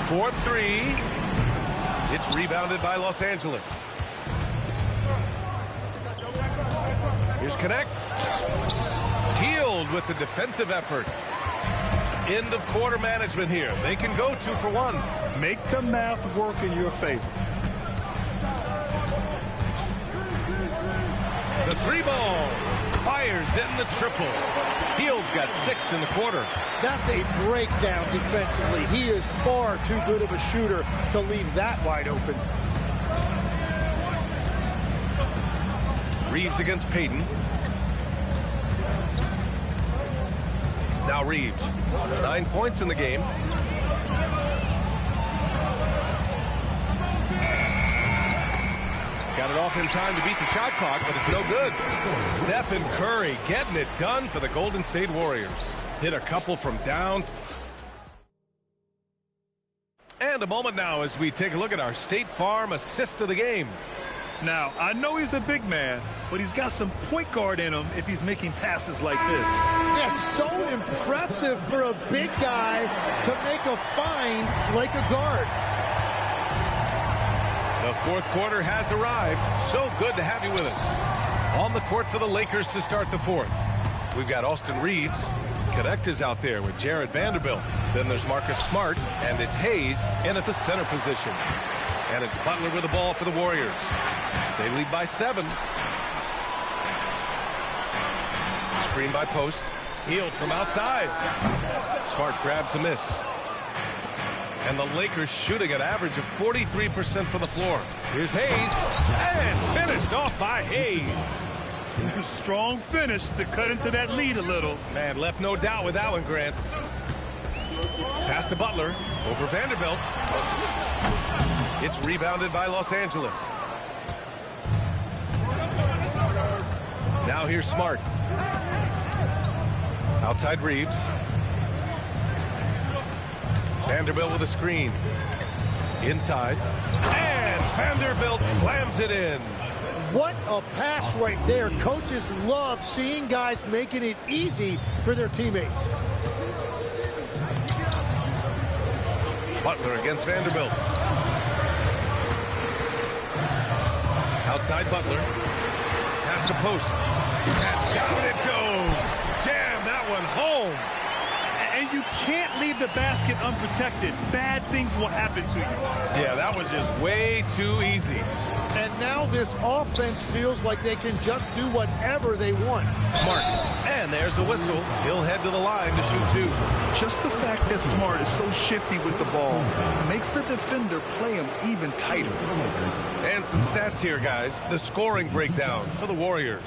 B: 4-3. It's rebounded by Los Angeles. Here's Connect. Hield with the defensive effort. End of quarter management here. They can go 2 for 1.
C: Make the math work in your favor.
B: The 3-ball. Fires in the triple. Hield's got 6 in the quarter.
D: That's a breakdown defensively. He is far too good of a shooter to leave that wide open.
B: Reeves against Payton. Now Reeves. 9 points in the game. Got it off in time to beat the shot clock, but it's no good. Stephen Curry getting it done for the Golden State Warriors. Hit a couple from down. And a moment now as we take a look at our State Farm assist of the game.
C: Now, I know he's a big man, but he's got some point guard in him if he's making passes like this.
D: Yeah, so impressive for a big guy to make a find like a guard.
B: The fourth quarter has arrived. So good to have you with us. On the court for the Lakers to start the fourth. We've got Austin Reeves. Connect is out there with Jared Vanderbilt. Then there's Marcus Smart, and it's Hayes in at the center position. And it's Butler with the ball for the Warriors. They lead by 7. Screen by Post. Healed from outside. Smart grabs the miss. And the Lakers shooting an average of 43% from the floor. Here's Hayes. And finished off by Hayes.
C: Strong finish to cut into that lead a little.
B: Man, left no doubt with that one, Grant. Pass to Butler. Over Vanderbilt. It's rebounded by Los Angeles. Now here's Smart. Outside Reeves. Vanderbilt with a screen. Inside. And Vanderbilt slams it in.
D: What a pass right there. Coaches love seeing guys making it easy for their teammates.
B: Butler against Vanderbilt. Outside Butler. Pass to post. And down it goes. Jam that one home.
C: And you can't leave the basket unprotected. Bad things will happen to you.
B: Yeah, that was just way too easy.
D: And now this offense feels like they can just do whatever they want.
B: Smart. And there's a whistle. He'll head to the line to shoot two.
C: Just the fact that Smart is so shifty with the ball makes the defender play him even tighter.
B: And some stats here, guys. The scoring breakdown for the Warriors.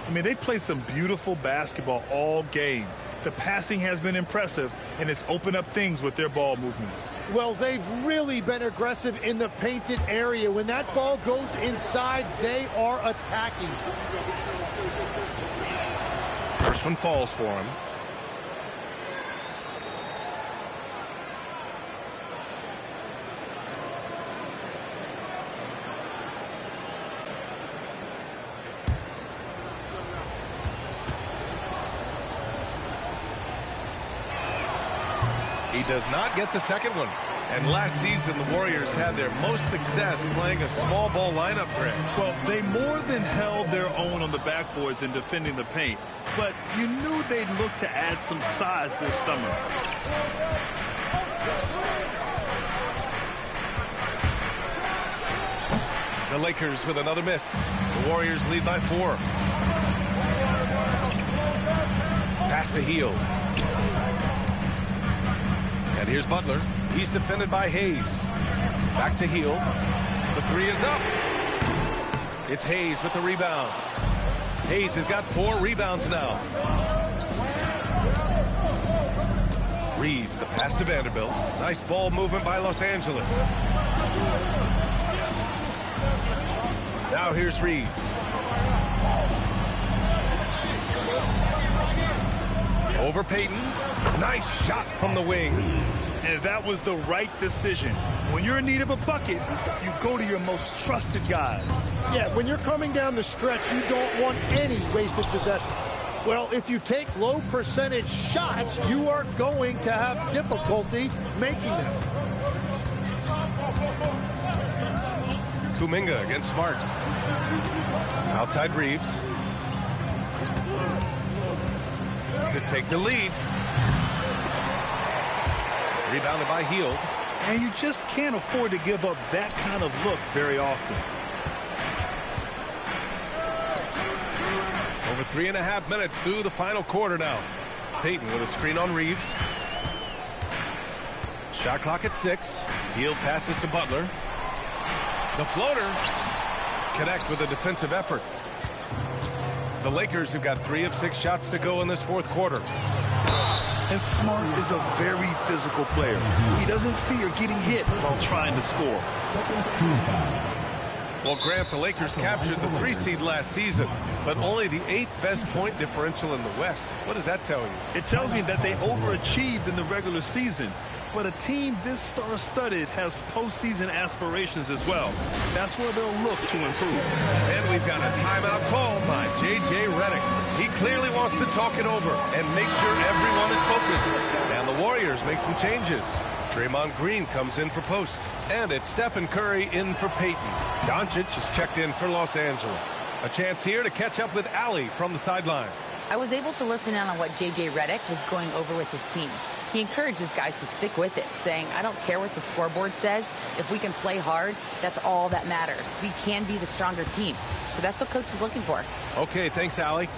C: I mean, they've played some beautiful basketball all game. The passing has been impressive, and it's opened up things with their ball movement.
D: Well, they've really been aggressive in the painted area. When that ball goes inside, they are attacking.
B: First one falls for him. He does not get the second one. And last season, the Warriors had their most success playing a small ball lineup, Greg.
C: Well, they more than held their own on the backboards in defending the paint. But you knew they'd look to add some size this summer.
B: The Lakers with another miss. The Warriors lead by 4. Pass to Hield. And here's Butler. He's defended by Hayes. Back to Hield. The three is up. It's Hayes with the rebound. Hayes has got 4 rebounds now. Reeves, the pass to Vanderbilt. Nice ball movement by Los Angeles. Now here's Reeves. Over Payton. Nice shot from the wing.
C: And that was the right decision. When you're in need of a bucket, you go to your most trusted guys.
D: Yeah, when you're coming down the stretch, you don't want any wasted possession. Well, if you take low percentage shots, you are going to have difficulty making them.
B: Kuminga against Smart. Outside Reeves. To take the lead. Rebounded by Hield.
C: And you just can't afford to give up that kind of look very often.
B: Over 3.5 minutes through the final quarter now. Payton with a screen on Reeves. Shot clock at 6. Hield passes to Butler. The floater. Connect with a defensive effort. The Lakers have got 3 of 6 shots to go in this fourth quarter.
C: And Smart is a very physical player. He doesn't fear getting hit while trying to score.
B: Well, Grant, the Lakers captured the 3 seed last season, but only the 8th best point differential in the West. What does that tell you?
C: It tells me that they overachieved in the regular season. But a team this star-studded has postseason aspirations as well. That's where they'll look to improve.
B: And we've got a timeout called by J.J. Redick. He clearly wants to talk it over and make sure everyone is focused. And the Warriors make some changes. Draymond Green comes in for post. And it's Stephen Curry in for Payton. Doncic is checked in for Los Angeles. A chance here to catch up with Allie from the sideline.
E: I was able to listen in on what J.J. Redick was going over with his team. He encourages guys to stick with it, saying, I don't care what the scoreboard says. If we can play hard, that's all that matters. We can be the stronger team. So that's what Coach is looking for.
B: Okay, thanks, Allie.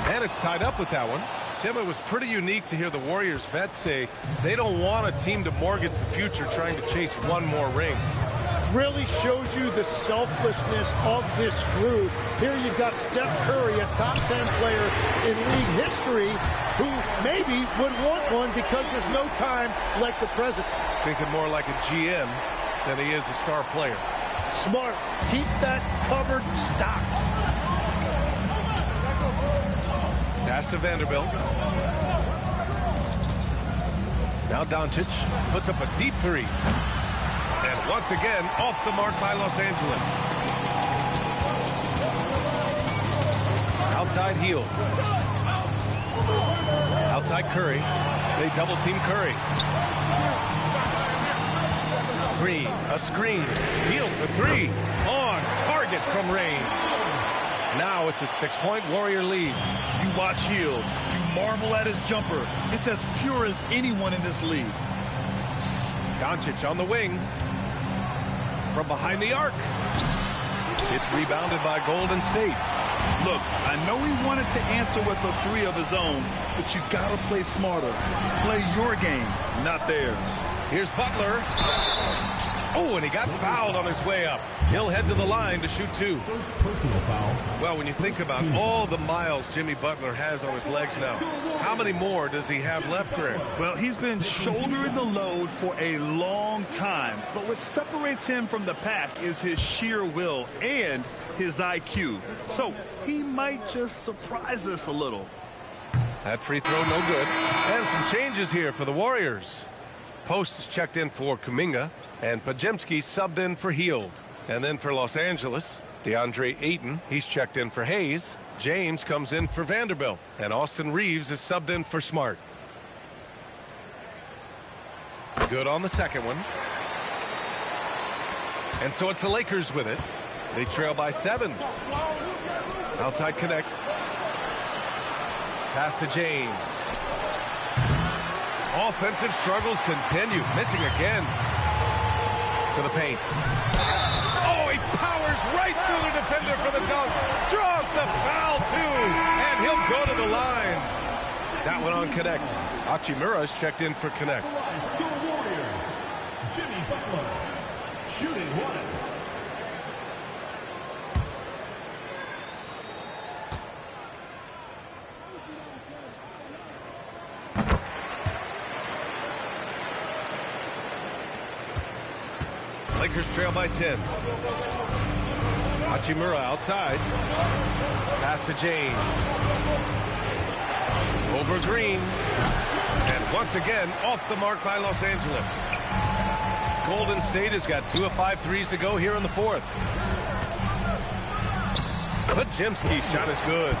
B: And it's tied up with that one. Tim, it was pretty unique to hear the Warriors vets say they don't want a team to mortgage the future trying to chase one more ring.
D: Really shows you the selflessness of this group. Here you've got Steph Curry, a top 10 player in league history, who maybe would want one because there's no time like the present.
B: Thinking more like a GM than he is a star player.
D: Smart. Keep that cupboard stocked.
B: Pass to Vanderbilt. Now Doncic puts up a deep three. And once again, off the mark by Los Angeles. Outside Hield. Outside Curry. They double team Curry. Green, a screen. Hield for three. On target from range. Now it's a 6-point Warrior lead.
C: You watch Hield. You marvel at his jumper. It's as pure as anyone in this league.
B: Doncic on the wing. From behind the arc. It's rebounded by Golden State.
C: Look, I know he wanted to answer with a three of his own, but you gotta play smarter. Play your game, not theirs.
B: Here's Butler. Oh, and he got fouled on his way up. He'll head to the line to shoot two.
F: First personal foul.
B: Well, when you think about all the miles Jimmy Butler has on his legs now, how many more does he have left, Greg?
C: Well, he's been shouldering the load for a long time, but what separates him from the pack is his sheer will and his IQ. So he might just surprise us a little.
B: That free throw no good. And some changes here for the Warriors. Post is checked in for Kuminga, and Podziemski subbed in for Hield. And then for Los Angeles, DeAndre Ayton, he's checked in for Hayes. James comes in for Vanderbilt, and Austin Reeves is subbed in for Smart. Good on the second one. And so it's the Lakers with it. They trail by 7. Outside connect. Pass to James. Offensive struggles continue. Missing again. To the paint. Oh, he powers right through the defender for the dunk. Draws the foul, too. And he'll go to the line. That one on connect. Hachimura's checked in for connect.
F: Your Warriors, Jimmy Butler, shooting one.
B: Lakers trail by 10. Hachimura outside. Pass to James. Over Green. And once again, off the mark by Los Angeles. Golden State has got 2 of 5 threes to go here in the fourth. Podziemski's shot is good.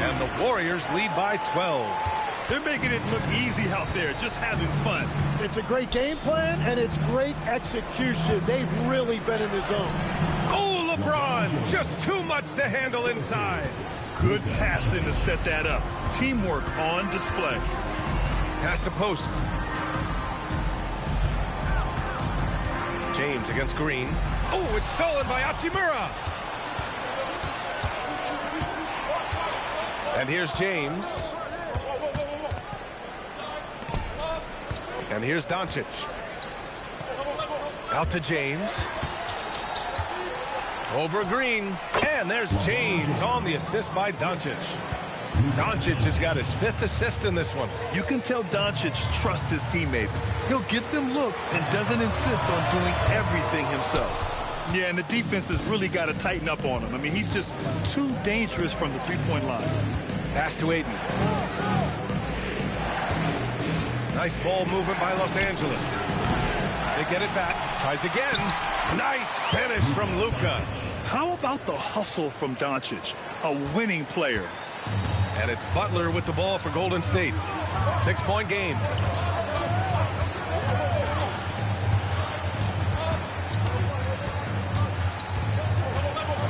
B: And the Warriors lead by 12.
C: They're making it look easy out there, just having fun.
D: It's a great game plan, and it's great execution. They've really been in the zone.
B: Oh, LeBron, just too much to handle inside.
C: Good passing to set that up. Teamwork on display.
B: Pass to post. James against Green. Oh, it's stolen by Hachimura. And here's James. And here's Doncic. Out to James. Over Green. And there's James on the assist by Doncic. Doncic has got his 5th assist in this one.
C: You can tell Doncic trusts his teammates. He'll get them looks and doesn't insist on doing everything himself. Yeah, and the defense has really got to tighten up on him. I mean, he's just too dangerous from the three-point line.
B: Pass to Ayton. Nice ball movement by Los Angeles. They get it back. Tries again. Nice finish from Luka.
C: How about the hustle from Doncic? A winning player.
B: And it's Butler with the ball for Golden State. 6-point game.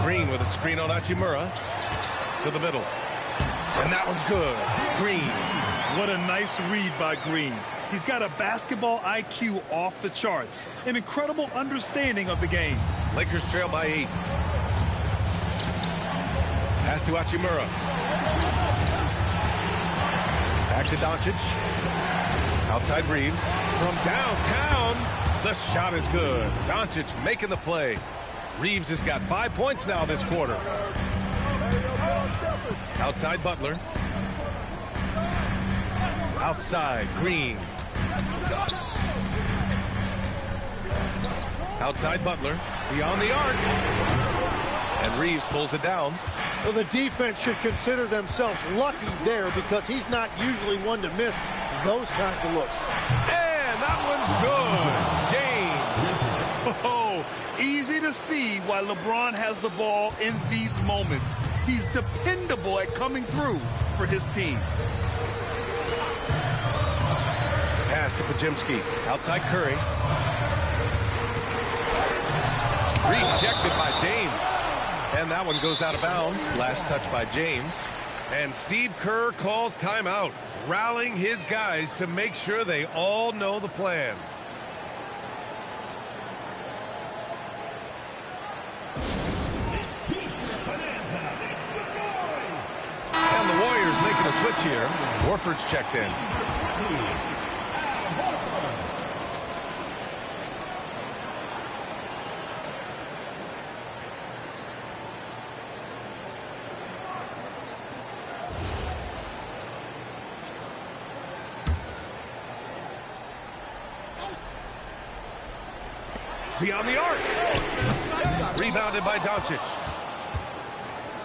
B: Green with a screen on Hachimura. To the middle. And that one's good. Green.
C: What a nice read by Green. He's got a basketball IQ off the charts. An incredible understanding of the game.
B: Lakers trail by 8. Pass to Hachimura. Back to Doncic. Outside Reeves. From downtown, the shot is good. Doncic making the play. Reeves has got 5 points now this quarter. Outside Butler. Outside Green. Outside Butler. Beyond the arc. And Reeves pulls it down.
D: Well, the defense should consider themselves lucky there because he's not usually one to miss those kinds of looks.
B: And that one's good. James.
C: Oh, easy to see why LeBron has the ball in these moments. He's dependable at coming through for his team.
B: Pass to Pajemski. Outside Curry. Rejected by James. And that one goes out of bounds. Last touch by James. And Steve Kerr calls timeout, rallying his guys to make sure they all know the plan. And the Warriors making a switch here. Warford's checked in. Beyond the arc. Rebounded by Doncic.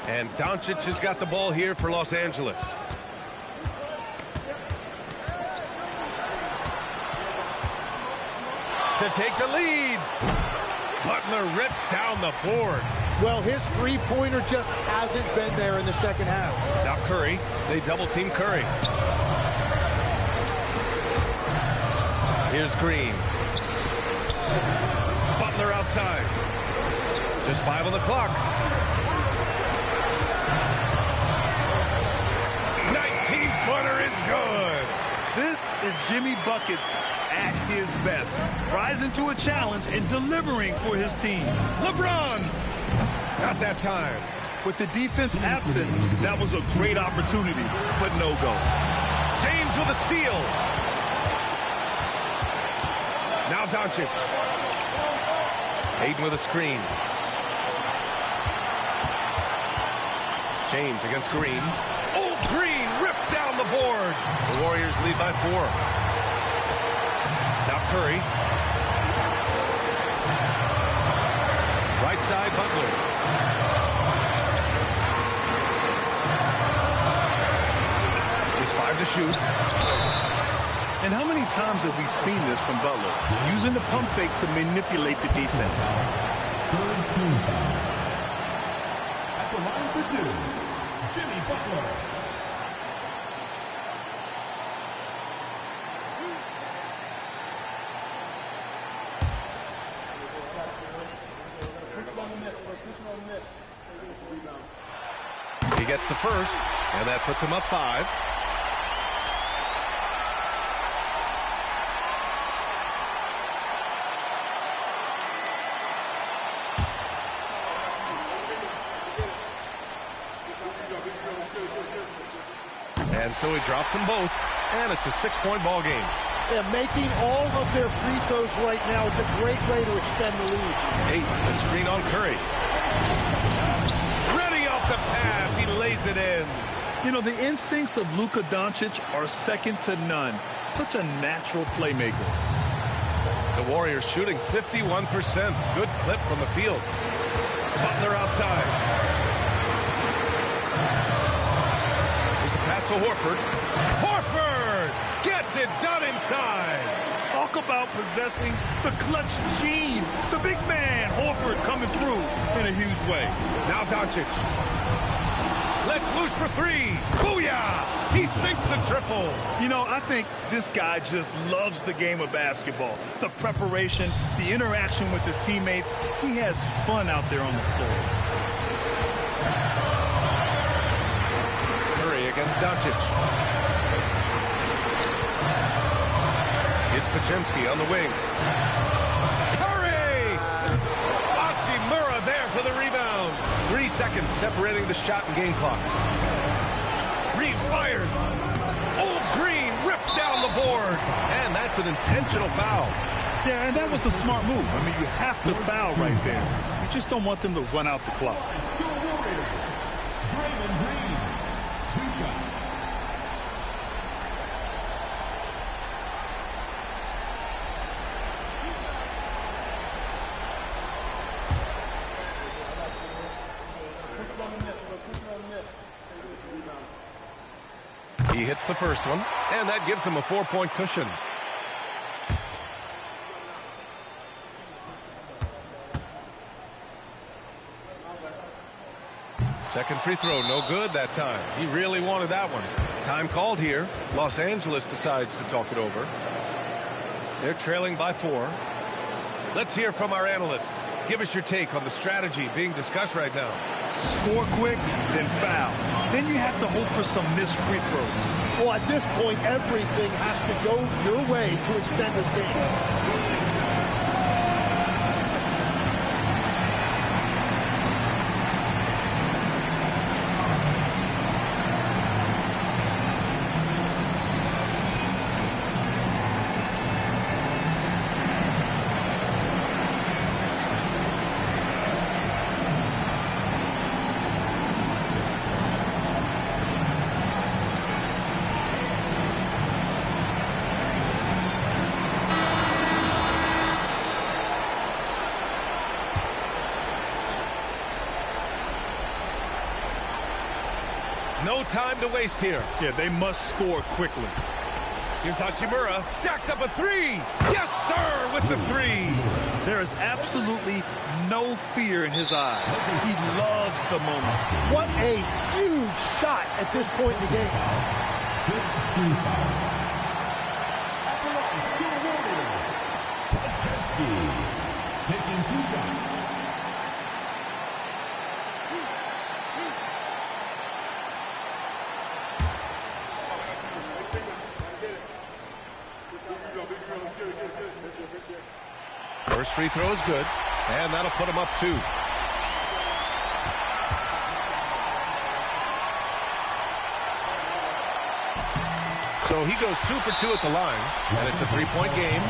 B: And Doncic has got the ball here for Los Angeles. To take the lead. Butler rips down the board.
D: Well, his three-pointer just hasn't been there in the second half.
B: Now Curry. They double-team Curry. Here's Green. Butler outside. Just 5 on the clock. 19-footer is good.
C: This is Jimmy Buckets at his best, rising to a challenge and delivering for his team.
B: LeBron! Not that time.
C: With the defense absent, that was a great opportunity, but no go.
B: James with a steal. Now Doncic. Hayden with a screen. James against Green. Oh, Green rips down the board. The Warriors lead by 4. Now Curry. Right side, Butler. Just 5 to shoot.
C: And how many times have we seen this from Butler? Using the pump fake to manipulate the defense.
F: Third team foul. At the line for 2, Jimmy Butler.
B: He gets the first, and that puts him up 5. And so he drops them both, and it's a 6-point ball game.
D: Yeah, making all of their free throws right now, it's a great way to extend the lead.
B: 8, the screen on Curry. Ready off the pass, he lays it in.
C: You know, the instincts of Luka Doncic are second to none. Such a natural playmaker.
B: The Warriors shooting 51%. Good clip from the field. Butler outside. Pass to Horford. Horford gets it done inside.
C: Talk about possessing the clutch gene. The big man, Horford, coming through in a huge way.
B: Now Doncic. Let's loose for 3. Booyah! He sinks the triple.
C: You know, I think this guy just loves the game of basketball. The preparation, the interaction with his teammates. He has fun out there on the floor.
B: Against Doncic. It's Pajemski on the wing. Curry! Hachimura there for the rebound. 3 seconds separating the shot and game clocks. Reeves fires. Oh, Green It's down the board, and that's an intentional foul.
C: Yeah, and that was a smart move. I mean, you have to foul right there. You just don't want them to run out the clock.
F: Your Warriors, Draymond Green, 2 shots.
B: He hits the first one, and that gives him a 4-point cushion. Second free throw, no good that time. He really wanted that one. Time called here. Los Angeles decides to talk it over. They're trailing by 4. Let's hear from our analyst. Give us your take on the strategy being discussed right now.
C: Score quick, then foul. Then you have to hope for some missed free throws.
D: Well, at this point, everything has to go your way to extend this game.
B: No time to waste here.
C: Yeah, they must score quickly.
B: Here's Hachimura. Jacks up a 3. Yes, sir, with the 3.
C: There is absolutely no fear in his eyes. He loves the moment.
D: What a huge shot at this point in the game.
F: 15 foul. At the line, your Warriors, Podolski, taking 2 shots.
B: First free throw is good, and that'll put him up 2. So he goes 2 for 2 at the line, and it's a 3-point game.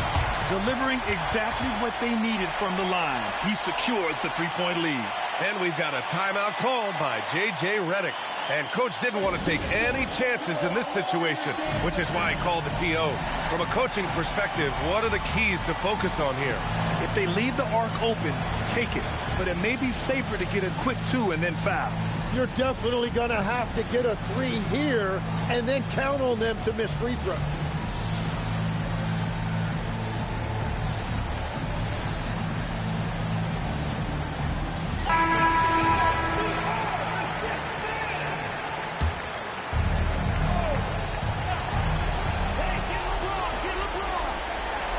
C: Delivering exactly what they needed from the line. He secures the 3-point lead.
B: And we've got a timeout called by J.J. Redick. And Coach didn't want to take any chances in this situation, which is why he called the TO. From a coaching perspective, what are the keys to focus on here?
C: If they leave the arc open, take it. But it may be safer to get a quick 2 and then foul.
D: You're definitely going to have to get a 3 here and then count on them to miss free throws.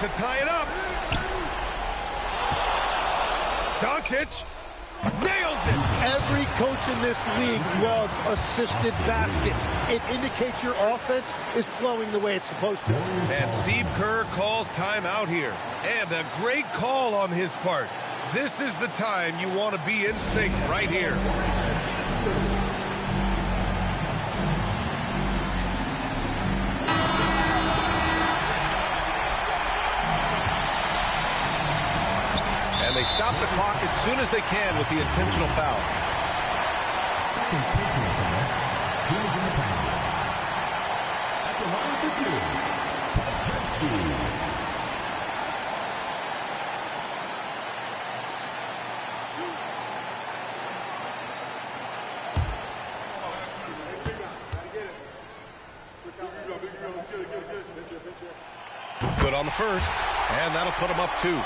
B: To tie it up. Doncic nails it.
D: Every coach in this league loves assisted baskets. It indicates your offense is flowing the way it's supposed to.
B: And Steve Kerr calls timeout here. And a great call on his part. This is the time you want to be in sync right here. And they stop the clock as soon as they can with the intentional foul.
F: Second personal foul. Teams in the penalty. At the line for 2, Podolski.
B: Good on the first, and that'll put him up 2.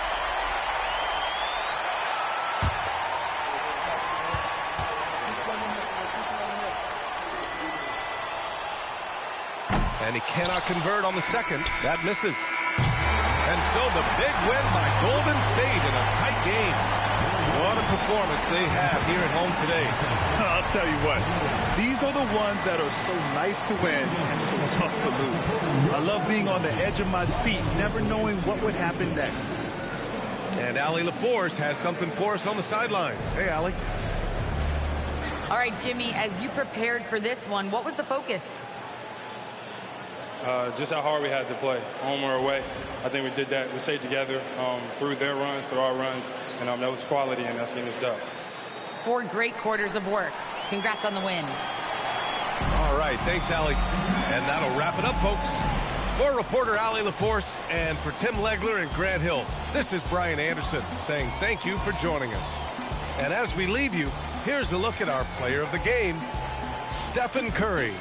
B: And he cannot convert on the second. That misses. And so the big win by Golden State in a tight game. What a performance they have here at home today.
C: I'll tell you what, these are the ones that are so nice to win and so tough to lose. I love being on the edge of my seat, never knowing what would happen next.
B: And Allie LaForce has something for us on the sidelines. Hey, Allie.
E: All right, Jimmy, as you prepared for this one, what was the focus?
G: just how hard we had to play, home or away. I think we did that. We stayed together through their runs, through our runs, and that was quality, and that's getting us done.
E: 4 great quarters of work. Congrats on the win.
B: All right, thanks, Allie. And that'll wrap it up, folks. For reporter Allie LaForce and for Tim Legler and Grant Hill, this is Brian Anderson saying thank you for joining us. And as we leave you, here's a look at our player of the game, Stephen Curry.